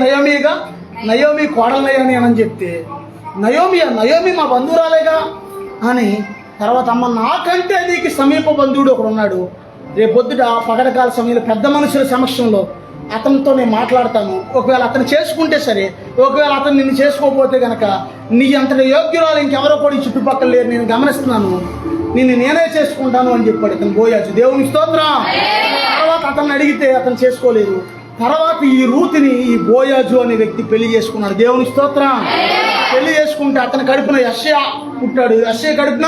నయోమి కోడలయ్యా నేనని చెప్తే నయోమి మా బంధువురాలేగా అని తర్వాత అమ్మ నాకంటే నీకు సమీప బంధువుడు ఒకడు ఉన్నాడు, రేపొద్దుట పగడకాల సమయంలో పెద్ద మనుషుల సమక్షంలో అతనితో నేను మాట్లాడతాను, ఒకవేళ అతను చేసుకుంటే సరే, ఒకవేళ అతను నిన్ను చేసుకోకపోతే కనుక నీ అంతటి యోగ్యురాలు ఇంకెవరో కూడా ఈ చుట్టుపక్కల లేరు, నేను గమనిస్తున్నాను, నిన్ను నేనే చేసుకుంటాను అని చెప్పాడు ఇతను బోయాజు. దేవునికి స్తోత్రం. తర్వాత అతన్ని అడిగితే అతను చేసుకోలేదు. తర్వాత ఈ రూతుని ఈ బోయాజు అనే వ్యక్తి పెళ్లి చేసుకున్నాడు. దేవునికి స్తోత్రం. పెళ్లి చేసుకుంటే అతని కడుపున యెషయా పుట్టాడు, యెషయా కడుపున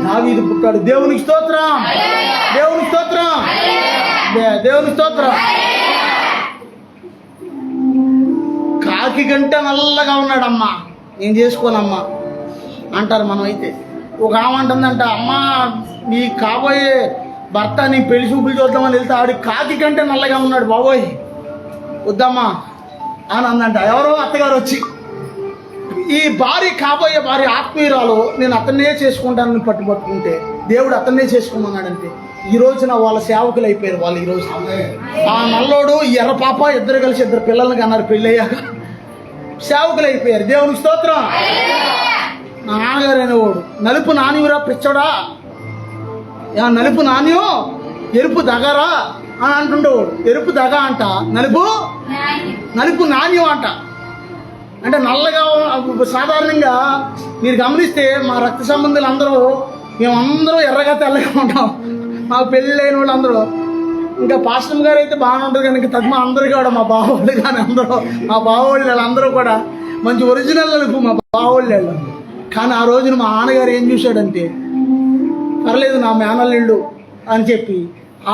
దావీదు పుట్టాడు. దేవునికి స్తోత్రం. దేవునికి స్తోత్రం. దేవునికి స్తోత్రం. కాకి గంట నల్లగా ఉన్నాడమ్మా, నేను చేసుకోనమ్మా అంటారు మనం. అయితే ఒక ఆమె అంటుందంట, అమ్మా నీ కాబోయే భర్త నీ పెళ్లి చూపులు చూద్దామని వెళ్తే ఆవిడ కాకి కంటే నల్లగా ఉన్నాడు బాబోయ్ వద్దమ్మా అని అందంట. ఎవరో అత్తగారు వచ్చి ఈ కాబోయే భార్య ఆత్మీయురాలు నేను అతన్నే చేసుకుంటానని పట్టుబట్టుకుంటే దేవుడు అతన్నే చేసుకోమన్నాడంటే ఈ రోజున వాళ్ళ సేవకులు అయిపోయారు వాళ్ళు. ఈ రోజు ఆ నల్లోడు ఎర్ర పాప ఇద్దరు కలిసి ఇద్దరు పిల్లల్ని కన్నారు, పెళ్ళయ్యాక సేవకులు అయిపోయారు. దేవునికి స్తోత్రం. నా నాన్నగారు అనేవాడు నలుపు నాణ్యురా పిచ్చోడా, నలుపు నాణ్యం ఎరుపు దగరా అని అంటుండేవాడు. ఎరుపు దగ అంట, నలుపు నాణ్యం అంట. అంటే నల్లగా సాధారణంగా మీరు గమనిస్తే మా రక్త సంబంధులు అందరూ మేమందరూ ఎర్రగా తెల్లగా ఉంటాం. మాకు పెళ్ళి అయిన వాళ్ళు అందరూ, ఇంకా పాస్టర్ గారు అయితే బాగానే ఉంటుంది కానీ ఇంకా తగ్మ అందరూ కూడా మా బావోళ్ళు కానీ అందరూ మా బావోళ్ళు వాళ్ళందరూ కూడా మంచి ఒరిజినల్ నలుపు మా బావోళ్ళు వాళ్ళు. కానీ ఆ రోజున మా నాన్నగారు ఏం చూశాడంటే పర్లేదు నా మేనల్లుళ్ళు అని చెప్పి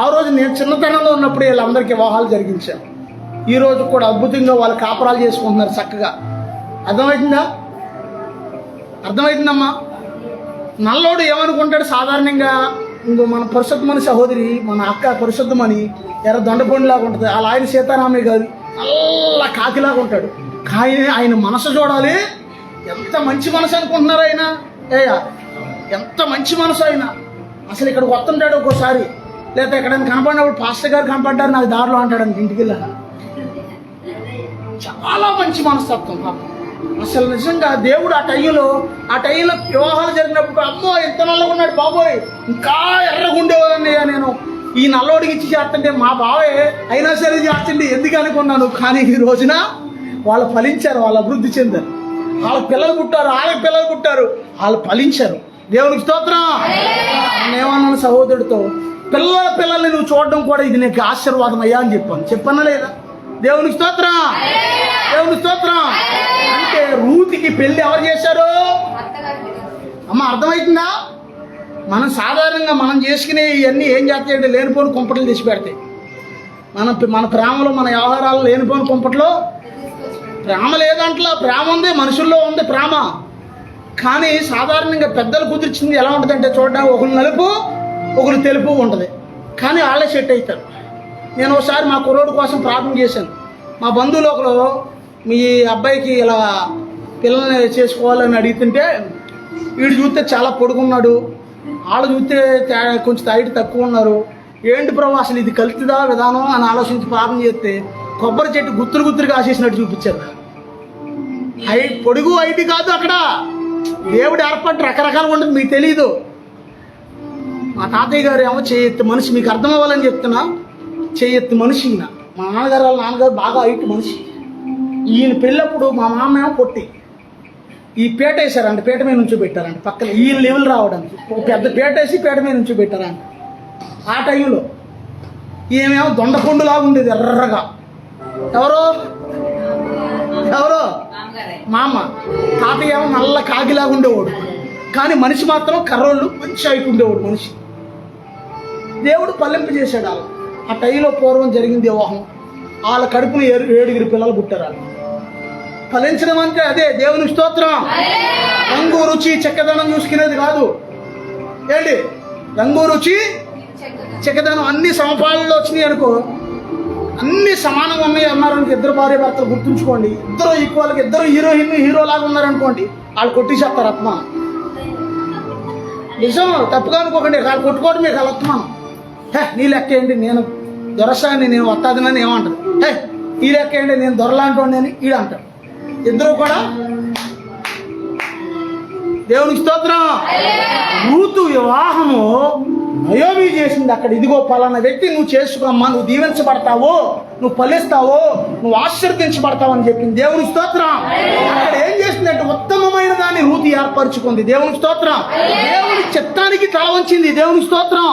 ఆ రోజు నేను చిన్నతనంలో ఉన్నప్పుడు వీళ్ళందరికీ వివాహాలు జరిగించాను. ఈ రోజు కూడా అద్భుతంగా వాళ్ళు కాపురాలు చేసుకుంటున్నారు చక్కగా. అర్థమవుతుందమ్మా. నల్లోడు ఏమనుకుంటాడు సాధారణంగా, ఇంకో మన పరిశుద్ధమని సహోదరి మన అక్క పరిశుద్ధమని ఎర్ర దొండపండులాగా ఉంటుంది, అలా ఆయన సీతారామయ్య గారు నల్ల కాకిలాగా ఉంటాడు. కానీ ఆయన మనసు చూడాలి, ఎంత మంచి మనసు అనుకుంటున్నారు ఆయన. ఎంత మంచి మనసు ఆయన. అసలు ఇక్కడికి వస్తుంటాడు ఒక్కోసారి, లేకపోతే ఎక్కడైనా కనపడినప్పుడు పాస్టర్ గారు కనపడ్డారు నాకు దారిలో అంటాడు ఇంటికి వెళ్ళా. చాలా మంచి మనస్తత్వం పాపం. అసలు నిజంగా దేవుడు ఆ టైంలో వివాహాలు జరిగినప్పుడు అమ్మో ఎంత నల్లగా ఉన్నాడు బాబోయ్, ఇంకా ఎర్రగుండేవాడన్నయ్యా నేను ఈ నల్లోడికి ఇచ్చి చేస్తుంటే మా బావే అయినా సరే చేస్తుంటే ఎందుకు అనుకున్నాను. కానీ ఈ రోజున వాళ్ళు ఫలించారు, వాళ్ళు అభివృద్ధి చెందారు, వాళ్ళ పిల్లలు పుట్టారు, వాళ్ళకి పిల్లలు పుట్టారు, వాళ్ళు ఫలించారు. దేవునికి స్తోత్రం. నేనేమన్నాను సహోదరుడితో, పిల్లల్ని నువ్వు చూడడం కూడా ఇది నీకు ఆశీర్వాదం అయ్యా అని చెప్పానా లేదా? దేవునికి స్తోత్రం. దేవునికి స్తోత్రం. అంటే రూతుకి పెళ్లి ఎవరు చేశారు అమ్మ? అర్థమవుతుందా? మనం సాధారణంగా మనం చేసుకునే ఇవన్నీ ఏం చేస్తాయంటే లేనిపోని కుంపట్లు తెచ్చి పెడతాయి. మన ప్రేమలో మన వ్యవహారాలు లేనిపోని కుంపట్లో ప్రేమ లేదంట్లా, ప్రేమ ఉంది, మనుషుల్లో ఉంది ప్రేమ. కానీ సాధారణంగా పెద్దలు కుదిర్చింది ఎలా ఉంటుందంటే చూడడానికి ఒకరు నలుపు ఒకరు తెలుపు ఉంటుంది, కానీ వాళ్ళే సెట్ అవుతారు. నేను ఒకసారి మా కుర్రోడు కోసం ప్రార్థన చేశాను. మా బంధువులు ఒకరు మీ అబ్బాయికి ఇలా పిల్లల్ని చేసుకోవాలని అడుగుతుంటే వీడు చూస్తే చాలా పొడుగున్నాడు, వాళ్ళు చూస్తే కొంచెం హైట్ తక్కువ ఉన్నారు, ఏంటి ప్రభు అసలు ఇది కల్తీదా విధానం అని ఆలోచించి ప్రార్థన చేస్తే కొబ్బరి చెట్టు గుత్తురు కాసేసినట్టు చూపించారు. పొడుగు హైట్ కాదు, అక్కడ దేవుడు ఏర్పాటు రకరకాలుగా ఉంటుంది, మీకు తెలీదు. మా తాతయ్య గారు ఏమో చేయెత్తి మనిషి, మీకు అర్థం అవ్వాలని చెప్తున్నా, చేయెత్తి మనిషి ఈయన. మా నాన్నగారు వాళ్ళ నాన్నగారు బాగా హైట్ మనిషి. ఈయన పెళ్ళప్పుడు మా మామ ఏమో పొట్టి, ఈ పీట వేసారంట, పీట మీద నుంచి పెట్టారంట పక్కన ఈయన లెవెల్ రావడానికి, పెద్ద పీట వేసి పీట మీద నుంచి పెట్టారంట. ఆ టైంలో ఈయనేమో దొండపండులాగా ఉండేది ఎర్రగా. ఎవరో మా అమ్మ. తాతయ్య ఏమో నల్ల కాకిలాగా ఉండేవాడు, కానీ మనిషి మాత్రం కర్రోళ్ళు మంచి హైట్ ఉండేవాడు మనిషి. దేవుడు పల్లెంపు చేశాడు వాళ్ళు. ఆ టైంలో పూర్వం జరిగింది వివాహం. వాళ్ళ కడుపున 7 పిల్లలు పుట్టారు. ఫలించడం అంటే అదే. దేవుని స్తోత్రం. రంగు రుచి చెక్కదనం చూసుకునేది కాదు ఏంటి, రంగు రుచి చెక్కదనం అన్ని సమపాలలో వచ్చినాయి అనుకో, అన్ని సమానంగా ఉన్నాయి అన్నారనుకో, ఇద్దరు భార్య భర్తలు గుర్తుంచుకోండి, ఇద్దరు ఈక్వల్గా, ఇద్దరు హీరోలాగా ఉన్నారనుకోండి, వాళ్ళు కొట్టి చెప్తారు ఆత్మ. నిజం, తప్పుగా అనుకోకండి. కాదు కొట్టుకోవడం మీకు కలుగుతున్నాను. నీ లెక్క ఏంటి, నేను దొరసాన్ని, నేను వస్తాదినని ఏమంటాడు. ఈ లెక్క ఏంటి, నేను దొరలాంటి అని ఈడు అంటాడు. ఇద్దరు కూడా దేవునికి స్తోత్రం. రూతు వివాహము నయోమి చేసింది అక్కడ. ఇదిగో పలానా వ్యక్తి నువ్వు చేసుకోమ్మా, నువ్వు దీవించబడతావు, నువ్వు ఫలిస్తావు, నువ్వు ఆశీర్వదించబడతావు అని చెప్పింది. దేవునికి స్తోత్రం. అక్కడ ఏం చేసిందంటే ఉత్తమమైన దాన్ని రూతు ఏర్పరచుకుంది. దేవునికి స్తోత్రం. దేవుని చిత్తానికి తల వంచింది. దేవునికి స్తోత్రం.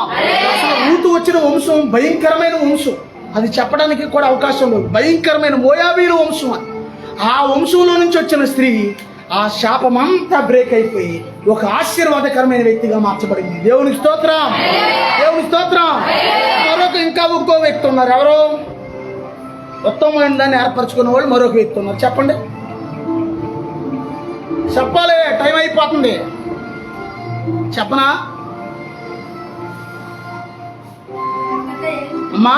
అసలు రూతు వచ్చిన వంశం భయంకరమైన వంశం, అది చెప్పడానికి కూడా అవకాశం లేదు. భయంకరమైన మోయాబీల వంశం. ఆ వంశంలో నుంచి వచ్చిన స్త్రీ ఆ శాపమంతా బ్రేక్ అయిపోయి ఒక ఆశీర్వాదకరమైన వ్యక్తిగా మార్చబడింది. దేవునికి స్తోత్రం. దేవునికి స్తోత్రం. ఇంకో వ్యక్తి ఉన్నారు. ఎవరు? ఉత్తమమైన దాన్ని ఏర్పరచుకున్న వాళ్ళు మరొక వ్యక్తి ఉన్నారు. చెప్పండి, చెప్పాలి, టైం అయిపోతుంది. చెప్పనా అమ్మా?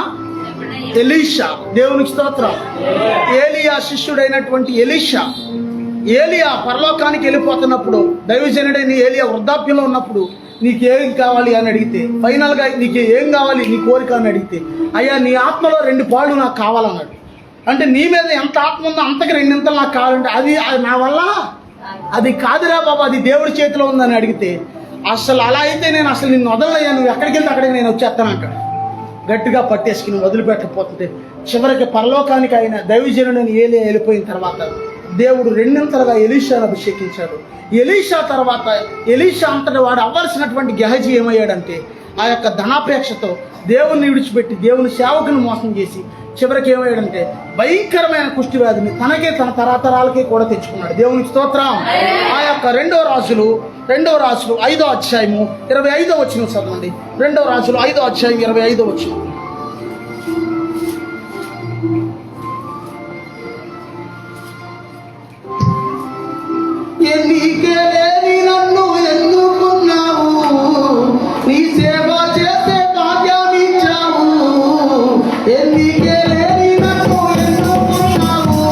ఎలీషా. దేవునికి స్తోత్రం. ఏలియా శిష్యుడైనటువంటి ఏలియా పరలోకానికి వెళ్ళిపోతున్నప్పుడు, దైవజనుడైన ఏలియా వృద్ధాప్యంలో ఉన్నప్పుడు నీకేం కావాలి అని అడిగితే, ఫైనల్గా నీకు ఏం కావాలి నీ కోరిక అని అడిగితే, అయ్యా నీ ఆత్మలో 2 పాళ్ళు నాకు కావాలన్నాడు. అంటే నీ మీద ఎంత ఆత్మ ఉందో అంతకు 2 నాకు కావాలంటే అది నా వల్ల అది కాదురా బాబా, అది దేవుడి చేతిలో ఉందని అడిగితే, అసలు అలా అయితే నేను అసలు నిన్ను వదలయ్యా, నువ్వు ఎక్కడికి వెళ్తే అక్కడికి నేను వచ్చేస్తానంటాడు. గట్టిగా పట్టేసుకుని వదిలిపెట్టకపోతుంటే చివరికి పరలోకానికి ఆయన దైవజనుడని ఏలియా వెళ్ళిపోయిన తర్వాత దేవుడు 2 ఎలీషాను అభిషేకించాడు. ఎలీషా తర్వాత ఎలీషా అంతటి వాడు అవ్వాల్సినటువంటి గెహజీ ఏమయ్యాడంటే ఆ యొక్క ధనాపేక్షతో దేవుణ్ణి విడిచిపెట్టి దేవుని సేవకుని మోసం చేసి చివరికి ఏమయ్యాడంటే భయంకరమైన కుష్టి వ్యాధిని తనకే తన తరతరాలకే కూడా తెచ్చుకున్నాడు. దేవునికి స్తోత్రం. ఆ యొక్క 2వ రాజులు 5వ అధ్యాయము 25వ వచనం చదవండి. 2వ రాజులు 5వ అధ్యాయం 25వ వచనం. ఎన్నికే లేని నన్ను ఎన్నుకున్నావు, నీ సేవ చేసే భాగ్యం ఇచ్చావు. ఎన్నికే లేని నన్ను ఎన్నుకున్నావు,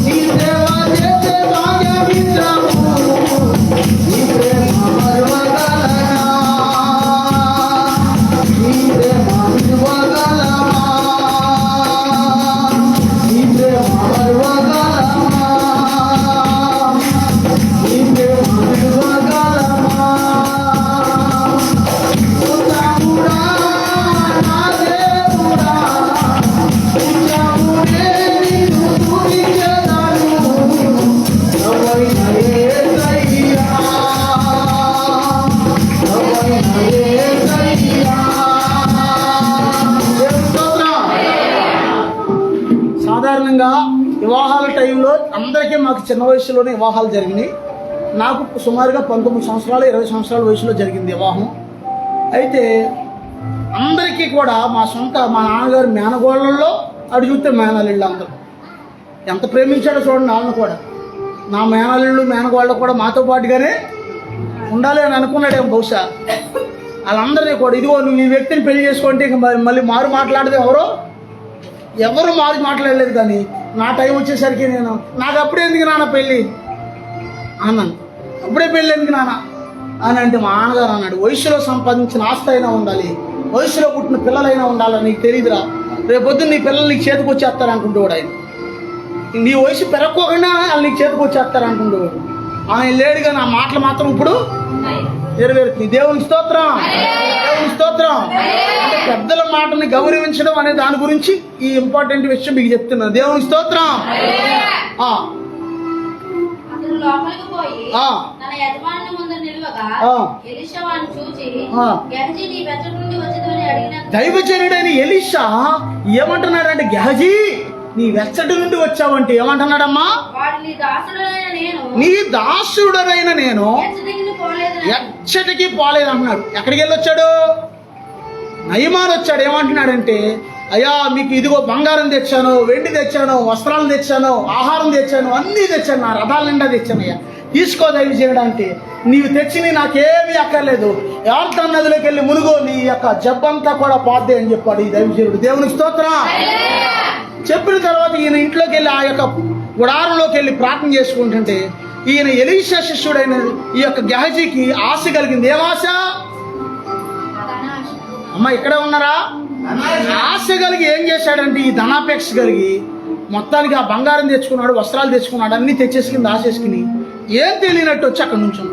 నీ సేవ చేసే భాగ్యం ఇచ్చావు. నీ ప్రేమ మరువగలనా, నీ ప్రేమ విలువగలమా, నీ ప్రేమ మరువగలమా. సాధారణంగా వివాహాల టైంలో అందరికీ మాకు చిన్న వయసులోనే వివాహాలు జరిగినాయి. నాకు సుమారుగా 19 సంవత్సరాలు 20 సంవత్సరాల వయసులో జరిగింది వివాహం. అయితే అందరికీ కూడా మా నాన్నగారు మేనగోళ్ళల్లో అడుగుతే మేనల్లిళ్ళు అందరూ ఎంత ప్రేమించాడో చూడండి. వాళ్ళని కూడా నా మేనల్లిళ్ళు మేనగోళ్ళు కూడా మాతో పాటుగానే ఉండాలి అని అనుకున్నాడేమో బహుశా. వాళ్ళందరినీ కూడా ఇదిగో నువ్వు ఈ వ్యక్తిని పెళ్లి చేసుకుంటే ఇంక మళ్ళీ మారు మాట్లాడితే ఎవరు మారు మాట్లాడలేదు. కానీ నా టైం వచ్చేసరికి నాకు అప్పుడే ఎందుకు నాన్న పెళ్ళి అన్నాను. అప్పుడే పెళ్ళి ఎందుకు నాన్న అని అంటే మా నాన్నగారు అన్నాడు, వయసులో సంపాదించిన ఆస్తి అయినా ఉండాలి, వయసులో పుట్టిన పిల్లలైనా ఉండాలని నీకు తెలియదురా, రేపొద్దున నీ పిల్లలు నీకు చేతికి వచ్చేస్తారు అనుకుంటేవాడు ఆయన. నీ వయసు పెరక్కోకుండా వాళ్ళు నీకు చేతికి వచ్చేస్తారు అనుకుంటేవాడు. ఆయన లేడుగా నా మాటలు మాత్రం ఇప్పుడు నెరవేరుతుంది. దేవునికి స్తోత్రం. దేవునికి స్తోత్రం. అంటే పెద్దల మాటని గౌరవించడం అనే దాని గురించి ఈ ఇంపార్టెంట్ విషయం మీకు చెప్తున్నాను. దేవునికి స్తోత్రం. దైవజనుడైన ఎలీషా ఏమంటున్నాడంటే, గెహజీ నీ వెచ్చటి నుండి వచ్చావంటే ఏమంటున్నాడమ్మా? నీ దాసుడనైన నేను ఎచ్చటికి పోలేదు అంటున్నాడు. ఎక్కడికి వెళ్ళొచ్చాడు? నయమాన్ వచ్చాడు. ఏమంటున్నాడంటే, అయ్యా మీకు ఇదిగో బంగారం తెచ్చాను, వెండి తెచ్చాను, వస్త్రాలు తెచ్చాను, ఆహారం తెచ్చాను, అన్నీ తెచ్చాను, నా రథాల నిండా తెచ్చాను. అయ్యా తీసుకో దైవజనుడు అంటే, నీవు తెచ్చి నాకేమీ అక్కర్లేదు, యార్దాను నదిలోకి వెళ్ళి మునుగో, నీ యొక్క జబ్బంతా కూడా పోద్ది అని చెప్పాడు ఈ దైవజనుడు. దేవునికి స్తోత్రం. చెప్పిన తర్వాత ఈయన ఇంట్లోకి వెళ్ళి ఆ యొక్క గుడారంలోకి వెళ్ళి ప్రార్థన చేసుకుంటుంటే ఈయన ఎలీషా శిష్యుడైన ఈ యొక్క గెహజీకి ఆశ కలిగింది. ఏం ఆశ? అమ్మ ఇక్కడే ఉన్నారా? ఆశ కలిగి ఏం చేశాడంటే, ఈ ధనాపేక్ష కలిగి మొత్తానికి ఆ బంగారం తెచ్చుకున్నాడు, వస్త్రాలు తెచ్చుకున్నాడు, అన్ని తెచ్చేసుకుని ఆశేసుకుని ఏం తెలియనట్టు వచ్చి అక్కడ నుంచి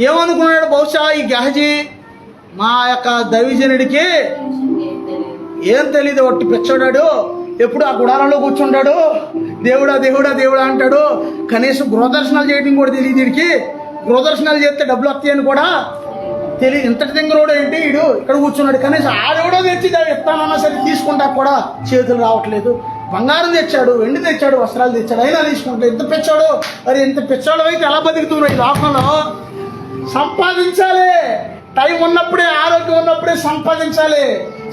ఏమనుకున్నాడు? బహుశా ఈ గెహజీ మా యొక్క దైవజనుడికి ఏం తెలియదు, ఒట్టి పెచ్చోడాడు, ఎప్పుడు ఆ గుడారంలో కూర్చుంటాడు, దేవుడా దేవుడా దేవుడా అంటాడు, కనీసం గృహదర్శనాలు చేయడం కూడా తెలియదు వీడికి, గృహదర్శనాలు చేస్తే డబ్బులు వస్తాయని కూడా తెలియదు. ఇంతటి దగ్గర ఏంటి వీడు ఇక్కడ కూర్చున్నాడు, కనీసం ఆడెవడో తెచ్చి ఇస్తానన్నా సరే తీసుకుంటా కూడా చేతులు రావట్లేదు. బంగారం తెచ్చాడు, వెండి తెచ్చాడు, వస్త్రాలు తెచ్చాడు, అయినా తీసుకుంటాడు. ఇంత పెచ్చాడు, మరి ఇంత పెచ్చాడు అయితే ఎలా బతుకుతున్నాడు ఈ లోకంలో? సంపాదించాలి, టైం ఉన్నప్పుడే, ఆరోగ్యం ఉన్నప్పుడే సంపాదించాలి,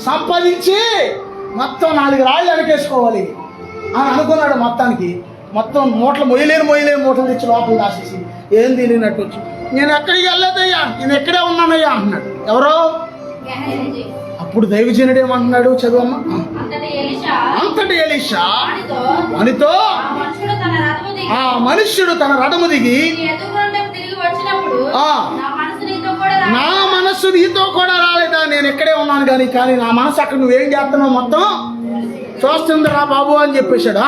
సంపాదించి మొత్తం 4 రాళ్ళు వెనకేసుకోవాలి అని అనుకున్నాడు. మొత్తం మూటలు మొయ్యలేని మూటలు తెచ్చి లోపల దాసేసి ఏం తెలియనట్టు వచ్చి, నేను ఎక్కడికి వెళ్ళలేదయ్యా, నేను ఎక్కడే ఉన్నానయ్యా అంటున్నాడు. ఎవరో? అప్పుడు దైవజనుడు ఏమంటున్నాడు? చదువమ్మా. అంతటి ఎలీషా అనితో ఆ మనుష్యుడు తన రథము దిగి, నా మనస్సు నీతో కూడా రాలేదా? నేను ఎక్కడే ఉన్నాను కానీ నా మనసు అక్కడ నువ్వేం చేస్తున్నావు మొత్తం చూస్తుందిరా బాబు అని చెప్పేశాడు.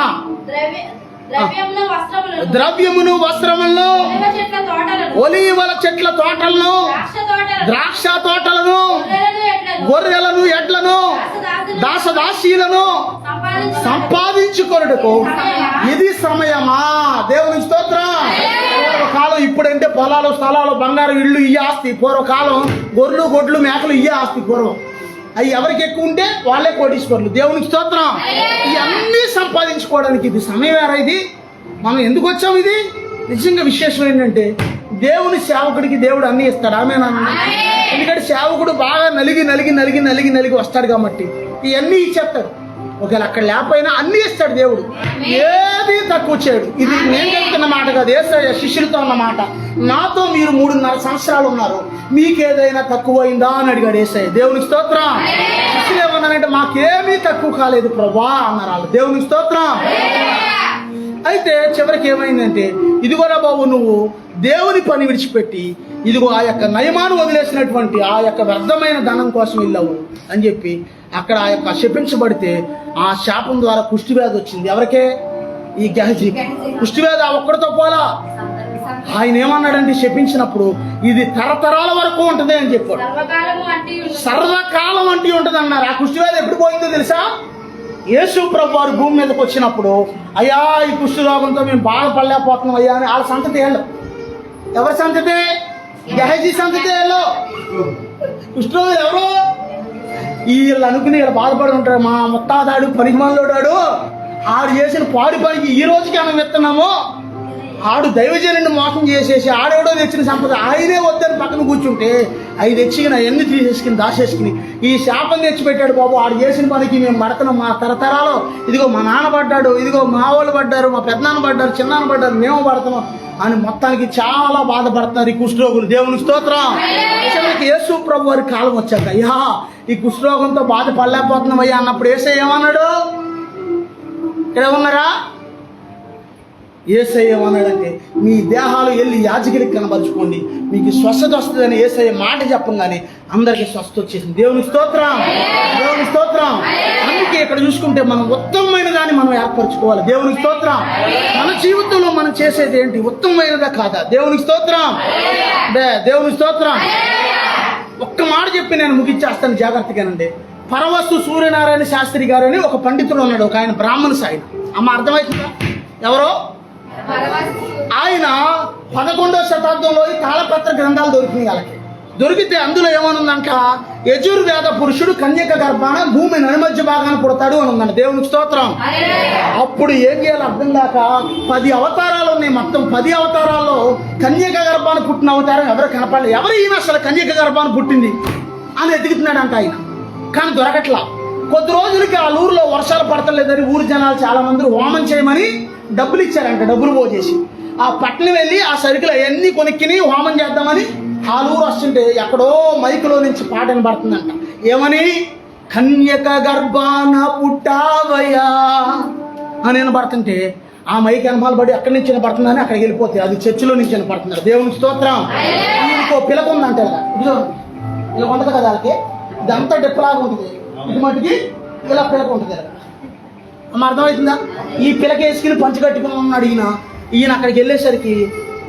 ద్రవ్యమును వస్త్రములను, ఒలీవల చెట్ల తోటలను, ద్రాక్ష తోటలను, గొర్రెలను, ఎడ్లను, దాసదాసీలను సంపాదించుకొనుటకు ఇది సమయమా? దేవుని స్తోత్రం. పూర్వకాలం ఇప్పుడంటే పొలాలు, స్థలాలు, బంగారం, ఇళ్ళు ఇయ్య ఆస్తి. పూర్వకాలం గొర్రెలు, గొడ్లు, మేకలు ఇయ్య ఆస్తి. పూర్వం అవి ఎవరికి ఎక్కువ ఉంటే వాళ్ళే కోటీశ్వరులు. దేవునికి స్తోత్రం. ఇవన్నీ సంపాదించుకోవడానికి ఇది సమయం ఏరా? ఇది మనం ఎందుకు వచ్చాం? ఇది నిజంగా విశేషం ఏంటంటే, దేవుని సేవకుడికి దేవుడు అన్ని ఇస్తాడు. ఆమేనా? ఎందుకంటే సేవకుడు బాగా నలిగి వస్తాడు కాబట్టి ఇవన్నీ ఇచ్చేస్తాడు. ఒకవేళ అక్కడ లేకపోయినా అన్ని ఇస్తాడు దేవుడు, ఏది తక్కువ చేయడు. ఇది నేను చెప్తున్న మాట కాదు, యేసయ్య శిష్యులతో ఉన్న మాట. నాతో మీరు 3.5 సంవత్సరాలు ఉన్నారు, మీకేదైనా తక్కువైందా అని అడిగాడు యేసయ్య. దేవునికి స్తోత్రం. శిష్యులు ఏమన్నారంటే, మాకేమీ తక్కువ కాలేదు ప్రభా అన్నారు వాళ్ళు. దేవునికి స్తోత్రం. అయితే చివరికి ఏమైందంటే, ఇదిగోరా బాబు, నువ్వు దేవుని పని విడిచిపెట్టి ఇదిగో ఆ యొక్క నయమాను వదిలేసినటువంటి ఆ యొక్క వ్యర్థమైన ధనం కోసం వెళ్ళావు అని చెప్పి అక్కడ ఆ యొక్క శపించబడితే ఆ శాపం ద్వారా కుష్టివ్యాధి వచ్చింది. ఎవరికే? ఈ గెహజీ. కుష్టివ్యాధి ఆ ఒక్కడితో పోలా. ఆయన ఏమన్నాడంటే, శపించినప్పుడు ఇది తరతరాల వరకు ఉంటుంది అని చెప్పాడు. సర్వకాలం అంటి ఉంటుంది అన్నారు. ఆ కుష్టివ్యాధి ఎప్పుడు పోయిందో తెలుసా? యేసు ప్రభు వారు భూమి మీదకి వచ్చినప్పుడు, అయ్యా ఈ కుష్టి రోగంతో మేము బాధపడలేకపోతున్నాం అయ్యా అని వాళ్ళ సంతతి వెళ్ళు. ఎవరి సంతతి? గెహజీ సంతతి వెళ్ళు. కుష్ఠరోగులు ఎవరు? వీళ్ళు అనుకుని వీళ్ళు బాధపడి ఉంటారు. మా ముత్తాదాడు పనికిమాలోడాడు, ఆడు చేసిన పాడి పనికి ఈ రోజుకి మనం ఎత్తున్నాము, ఆడు దైవజనుడిని మోసం చేసేసి ఆడెవడో తెచ్చిన సంపద ఆయనే వద్దని పక్కన కూర్చుంటే అవి తెచ్చిగిన అవన్నీ తీసేసుకుని దాచేసుకుని ఈ శాపం తెచ్చిపెట్టాడు బాబు. ఆడు చేసిన పనికి మేము పడుతున్నాం, మా తరతరాలు ఇదిగో మా నాన్న పడ్డాడు, ఇదిగో మా వాళ్ళు పడ్డారు, మా పెద్దనాన్న పడ్డారు, చిన్నాన్న పడ్డారు, మేము పడుతున్నాం అని మొత్తానికి చాలా బాధపడుతున్నారు ఈ కుష్ఠరోగులు. దేవునికి స్తోత్రం. చివరికి యేసు ప్రభు వారి కాలం వచ్చాక, అయ్యా ఈ కుష్ఠరోగంతో బాధపడలేకపోతున్నాం అయ్యా అన్నప్పుడు యేసయ్య ఏమన్నాడు? ఇక్కడ ఉన్నారా? యేసయ్య ఏమన్నాడంటే, మీ దేహాలు వెళ్ళి యాజకుడికి కనబరుచుకోండి, మీకు స్వస్థత వస్తుందని యేసయ్య మాట చెప్పంగానే అందరికీ స్వస్థత వచ్చేసింది. దేవునికి స్తోత్రం. దేవునికి స్తోత్రం. అందుకే ఇక్కడ చూసుకుంటే మనం ఉత్తమమైన దాన్ని మనం ఏర్పరచుకోవాలి. దేవునికి స్తోత్రం. మన జీవితంలో మనం చేసేది ఏంటి? ఉత్తమమైనదా కాదా? దేవునికి స్తోత్రం. దేవునికి స్తోత్రం. ఒక్క మాట చెప్పి నేను ముగించేస్తాను జాగ్రత్తగానండి. పరవస్తు సూర్యనారాయణ శాస్త్రి గారు అని ఒక పండితుడు ఉన్నాడు, ఒక ఆయన బ్రాహ్మణ సాయి. అమ్మ అర్థమవుతుందా? ఎవరో ఆయన 11వ శతాబ్దంలో ఈ తాళపత్ర గ్రంథాలు దొరికినాయి వాళ్ళకి. దొరికితే అందులో ఏమనుందంట, యజుర్వేద పురుషుడు కన్యక గర్భాన భూమి నడిమధ్య భాగాన పుడతాడు అని ఉందంట. దేవునికి స్తోత్రం. అప్పుడు ఏం చేయాలి అర్థం కాక 10 అవతారాలు ఉన్నాయి. మొత్తం 10 అవతారాల్లో కన్యక గర్భాన పుట్టిన అవతారం ఎవరు కనపడలేదు. ఎవరు ఈయన అసలు కన్యక గర్భాన పుట్టింది అని ఎదుగుతున్నాడంట ఆయన, కానీ దొరకట్లా. కొద్ది రోజులకి ఆ ఊరిలో వర్షాలు పడతలేదని ఊరి జనాలు చాలా మంది హోమం చేయమని డబ్బులు ఇచ్చారంట. డబ్బులు పోజేసి ఆ పట్టణం వెళ్ళి ఆ సరుకులు అవన్నీ కొనుక్కిని హోమం చేద్దామని ఆ ఊరు వస్తుంటే ఎక్కడో మైకులో నుంచి పాట వినబడుతుందంట. ఏమని? కన్యక గర్భాన పుట్టావయ్యా అని వినబడుతుంటే ఆ మైక్ అనుభవాలు పడి అక్కడి నుంచి వినపడుతుందని అక్కడికి వెళ్ళిపోతాయి. అది చర్చిలో నుంచి వినపడుతున్నారు. దేవునికి స్తోత్రం. ఇంకో పిలక ఉందంటే ఇలా ఉంటుంది కదా, వాళ్ళకి ఇదంతా డెప్పులాగా ఉంటుంది, ఇది మటుకి ఇలా పిలక ఉంటుంది. అమ్మ అర్థమవుతుందా? ఈ పిలక వేసుకుని పంచి కట్టుకుని ఉన్నాడు ఈయన అక్కడికి వెళ్ళేసరికి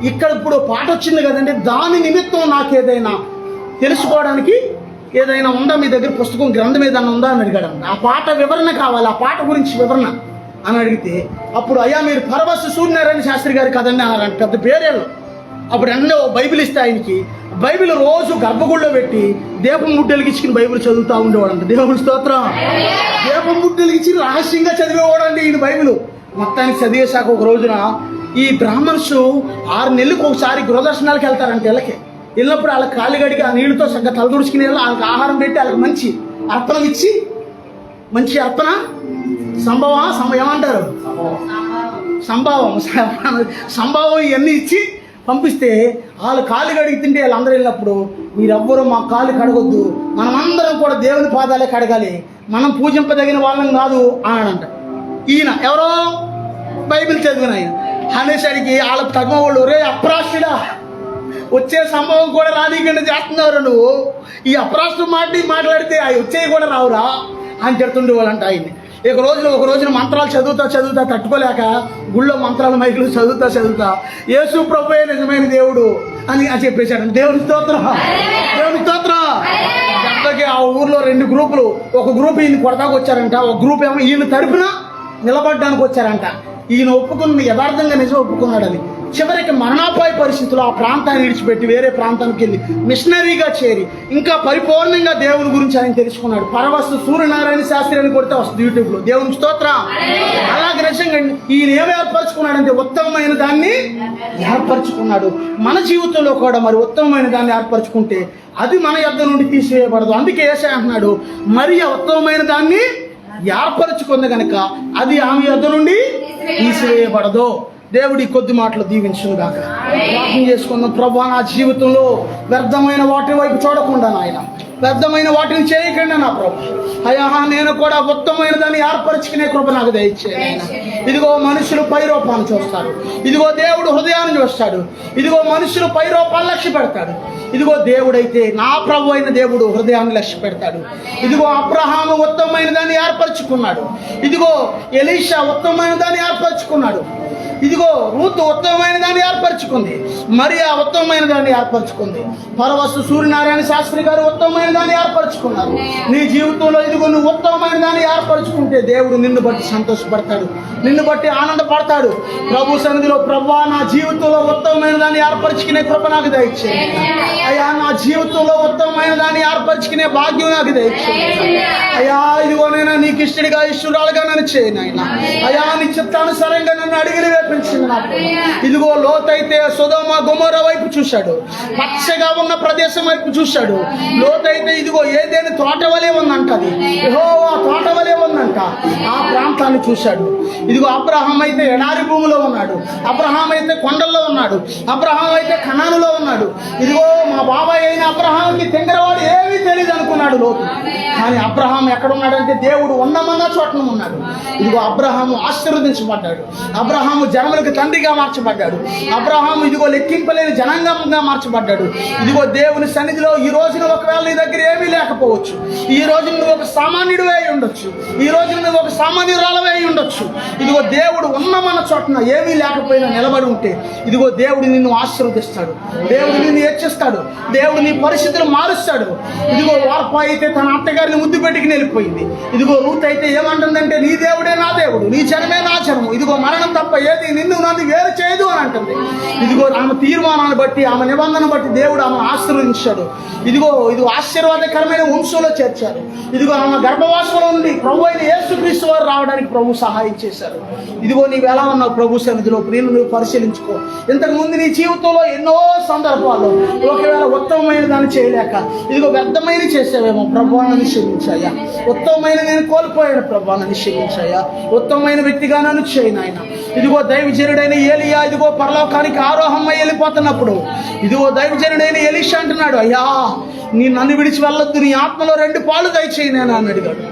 ఇక్కడ ఇప్పుడు పాట వచ్చింది కదండి, దాని నిమిత్తం నాకు ఏదైనా తెలుసుకోవడానికి ఏదైనా ఉందా మీ దగ్గర, పుస్తకం గ్రంథం ఏదైనా ఉందా అని అడిగాడు. ఆ పాట వివరణ కావాలి, ఆ పాట గురించి వివరణ అని అడిగితే అప్పుడు అయ్యా మీరు పరవశ సూర్యనారాయణ శాస్త్రి గారు కదండి అన్నారంట. పెద్ద పేరేళ్ళు. అప్పుడు అన్నీ బైబిల్ ఇస్తే ఆయనకి బైబిల్ రోజు గర్భగుడిలో పెట్టి దీపం ముట్టెలిగించుకుని బైబిల్ చదువుతూ ఉండేవాడంట. దేవుని స్తోత్రం. దీపం ముట్టెలిగించి రహస్యంగా చదివేవాడండి ఈయన బైబిల్. మొత్తానికి చదివేశాక ఒక రోజున ఈ బ్రాహ్మణ్స్ 6 నెలలకు ఒకసారి గృహదర్శనాలకు వెళ్తారంట. ఇళ్ళకి వెళ్ళినప్పుడు వాళ్ళకి కాళ్ళు గడికి ఆ నీళ్ళతో సరిగ్గా తలదుడుచుకుని వాళ్ళకి ఆహారం పెట్టి వాళ్ళకి మంచి అర్పణం ఇచ్చి, మంచి అర్పణ ఏమంటారు సంభావం ఇవన్నీ ఇచ్చి పంపిస్తే వాళ్ళు కాళ్ళు కడిగి తింటే వాళ్ళందరూ వెళ్ళినప్పుడు మీరెవ్వరూ మా కాళ్ళు కడగొద్దు, మనమందరం కూడా దేవుని పాదాలే కడగాలి, మనం పూజింపదగిన వాళ్ళం కాదు అన్నాడంట. ఈయన ఎవరో బైబిల్ చదివిన ఆయన అనేసరికి వాళ్ళ తగ్గ వాళ్ళు రే అప్రాష్టుడా, వచ్చే సంభవం కూడా రానీకుండా చేస్తున్నారు నువ్వు, ఈ అప్రాష్ట్రం మాట్లాడితే అవి వచ్చేవి కూడా రావురా అని చెప్తుండేవాళ్ళంట ఆయన్ని. ఒక రోజున మంత్రాలు చదువుతా తట్టుకోలేక గుళ్ళో మంత్రాల మైకులు చదువుతా యేసు ప్రభువే నిజమైన దేవుడు అని చెప్పేశాడు. దేవుని స్తోత్రం. అంతకే ఆ ఊర్లో 2 గ్రూపులు, ఒక గ్రూప్ ఈయన కొడతాకు వచ్చారంట, ఒక గ్రూప్ ఏమో ఈయన తరపున నిలబడ్డానికి వచ్చారంట. ఈయన ఒప్పుకున్న యథార్థంగా నిజం ఒప్పుకున్నాడు. అది చివరికి మరణాపాయ పరిస్థితుల్లో ఆ ప్రాంతాన్ని విడిచిపెట్టి వేరే ప్రాంతానికి వెళ్ళి మిషనరీగా చేరి ఇంకా పరిపూర్ణంగా దేవుని గురించి ఆయన తెలుసుకున్నాడు. పరవశ సూర్యనారాయణ శాస్త్రి అని కొడితే వస్తుంది యూట్యూబ్లో. దేవుని స్తోత్రం. అలాగే నిజంగా ఈయన ఏమి ఏర్పరచుకున్నాడంటే ఉత్తమమైన దాన్ని ఏర్పరచుకున్నాడు. మన జీవితంలో కూడా మరి ఉత్తమమైన దాన్ని ఏర్పరచుకుంటే అది మన యొద్ద నుండి తీసివేయబడదు. అందుకే యేసయ్య అంటున్నాడు, మరి ఆ ఉత్తమమైన దాన్ని ఏర్పరచుకుంది కనుక అది ఆమె యొద్ద నుండి తీసివేయబడదు. దేవుడి కొద్ది మాటలు దీవించును గాక. ప్రార్థన చేసుకుందాం. ప్రభువా, నా జీవితంలో వ్యర్థమైన వాటి వైపు చూడకుండా నాయన, వ్యర్థమైన వాటిని చేయకుండా నా ప్రభు అయ్యా, నేను కూడా ఉత్తమమైన దాన్ని ఏర్పరచుకునే కృప నాకు దయచేయండి. ఇదిగో మనుషులు పై రూపాన్ని చూస్తారు, ఇదిగో దేవుడు హృదయాన్ని చూస్తాడు, ఇదిగో మనుషులు పై రూపాన్ని లక్ష్య పెడతాడు, ఇదిగో దేవుడైతే నా ప్రభు అయిన దేవుడు హృదయాన్ని లక్ష్య పెడతాడు. ఇదిగో అబ్రహాము ఉత్తమమైన దాన్ని ఏర్పరచుకున్నాడు, ఇదిగో ఎలీషా ఉత్తమమైన దాన్ని ఏర్పరచుకున్నాడు, ఇదిగో రూతు ఉత్తమమైన దాన్ని ఏర్పరచుకుంది, మరియా ఉత్తమమైన దాన్ని ఏర్పరచుకుంది, పరవశ సూర్యనారాయణ శాస్త్రి గారు ఉత్తమమైన దాన్ని ఏర్పరచుకున్నారు. నీ జీవితంలో ఇదిగో నువ్వు ఉత్తమమైన దాన్ని ఏర్పరచుకుంటే దేవుడు నిన్ను బట్టి సంతోషపడతాడు, నిన్ను బట్టి ఆనందపడతాడు. ప్రభు సన్నిధిలో ప్రభువా, నా జీవితంలో ఉత్తమమైన దాన్ని ఏర్పరచుకునే కృప నాకు దయచేయండి అయ్యా, నా జీవితంలో ఉత్తమమైన దాన్ని ఏర్పరచుకునే భాగ్యం నాకు దయచేయండి అయ్యా. ఇదిగోనైనా నీకు ఇష్టడిగా ఇష్టరాలుగా నన్ను చేయను ఆయన అయ్యా, నీ చిత్తానుసారంగా నన్ను అడిగిన ఇదిగో లోతైతే సొదొమ గొమొర్రా వైపు చూశాడు, పచ్చగా ఉన్న ప్రదేశం వైపు చూశాడు. లోతైతే ఇదిగో ఏదేని తోట వలె ఉందంట, అది యెహోవా తోట వలె ఉందంట, ఆ ప్రాంతాన్ని చూశాడు. ఇదిగో అబ్రహాం అయితే ఎడారి భూమిలో ఉన్నాడు, అబ్రహాం అయితే కొండల్లో ఉన్నాడు, అబ్రహాం అయితే కనానులో ఉన్నాడు. ఇదిగో మా బాబాయ్ అయిన అబ్రహాంకి తింగరవాడు ఏమీ తెలియదు అనుకున్నాడు లోతు. కానీ అబ్రహాం ఎక్కడున్నాడంటే దేవుడు ఉన్నమన్న చోటన ఉన్నాడు. ఇదిగో అబ్రహాము ఆశీర్వదించబడ్డాడు, అబ్రహాము జనములకు తండ్రిగా మార్చబడ్డాడు, అబ్రహాము ఇదిగో లెక్కింపలేని జనాంగంగా మార్చబడ్డాడు. ఇదిగో దేవుని సన్నిధిలో ఈ రోజున ఒకవేళ నీ దగ్గర ఏమీ లేకపోవచ్చు, ఈ రోజు నువ్వు ఒక సామాన్యుడు అయి ఉండొచ్చు, ఈ రోజు నువ్వు ఒక సామాన్యురాలవే అయి ఉండొచ్చు. ఇదిగో దేవుడు ఉన్నమన్న చోటన ఏమీ లేకపోయినా నిలబడి ఉంటే ఇదిగో దేవుడు నిన్ను ఆశీర్వదిస్తాడు, దేవుడు నిన్ను హెచ్చిస్తాడు, దేవుడు నీ పరిస్థితులు మారుస్తాడు. ఇదిగో వార్ప అయితే తన అత్తగారిని ముద్దు పెట్టుకుని వెళ్ళిపోయింది. ఇదిగో రూత్ అయితే ఏమంటుందంటే నీ దేవుడే నా దేవుడు, నీ జనమే నా జనము, ఇదిగో మరణం తప్ప ఏది నిన్ను నన్ను వేరు చేయదు అని అంటుంది. ఇదిగో ఆమె తీర్మానాన్ని బట్టి, ఆమె నిబంధన బట్టి దేవుడు ఆమెను ఆశీర్వదించాడు. ఇదిగో ఆశీర్వాదకరమైన వంశంలో చేర్చారు. ఇదిగో ఆమె గర్భవాసంలో నుండి ప్రభు అయిన యేసుక్రీస్తు వారు రావడానికి ప్రభు సహాయం చేశారు. ఇదిగో నీవు ఎలా ఉన్నావు ప్రభు సన్నిధిలో నువ్వు పరిశీలించుకో. ఇంతకు ముందు నీ జీవితంలో ఎన్నో సందర్భాల్లో ఒకవేళ ఉత్తమమైన దాన్ని చేయలేక ఇదిగో వ్యర్థమైన చేసావేమో, ప్రభు నన్ను క్షమించాయా. ఉత్తమమైన నేను కోల్పోయాను, ప్రభు నన్ను క్షమించాయా. ఉత్తమమైన వ్యక్తిగా నన్ను చేయను ఆయన. ఇదిగో దైవజనుడైన ఏలియా ఇదిగో పరలోకానికి ఆరోహమై వెళ్ళిపోతున్నప్పుడు ఇదిగో దైవజనుడైన ఎలీషా అంటున్నాడు, అయ్యా నీ నన్ను విడిచి వెళ్ళొద్దు, నీ ఆత్మలో 2 పాలు దయచేయి నేను అని అడిగాడు.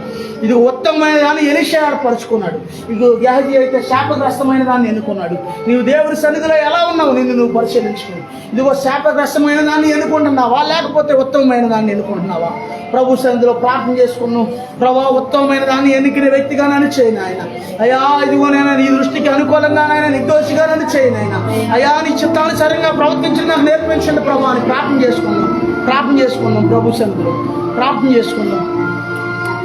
ఇది ఉత్తమమైన దాన్ని ఎలీషా ఏర్పరచుకున్నాడు. ఇది గెహజీ అయితే శాపగ్రస్తమైన దాన్ని ఎన్నుకున్నాడు. నీవు దేవుని సన్నిధిలో ఎలా ఉన్నావు, నిన్ను నువ్వు పరిశీలించుకుని. ఇదిగో శాపగ్రస్తమైన దాన్ని ఎన్నుకుంటున్నావా, లేకపోతే ఉత్తమమైన దాన్ని ఎన్నుకుంటున్నావా? ప్రభు సన్నిధిలో ప్రార్థన చేసుకున్నాం. ప్రభా, ఉత్తమమైన దాన్ని ఎన్నికైన వ్యక్తిగా నన్ను చేయను ఆయన. అయ్యా, ఇదిగో నేను నీ దృష్టికి అనుకూలంగా నాయన నిర్దోషిగా నన్ను చేయను ఆయన. అయ్యా, నీ చిత్తానుసారంగా ప్రవర్తించి నాకు నేర్పించండి ప్రభా అని ప్రార్థన చేసుకున్నాం. ప్రభు సన్నిధిలో ప్రార్థన చేసుకున్నాం.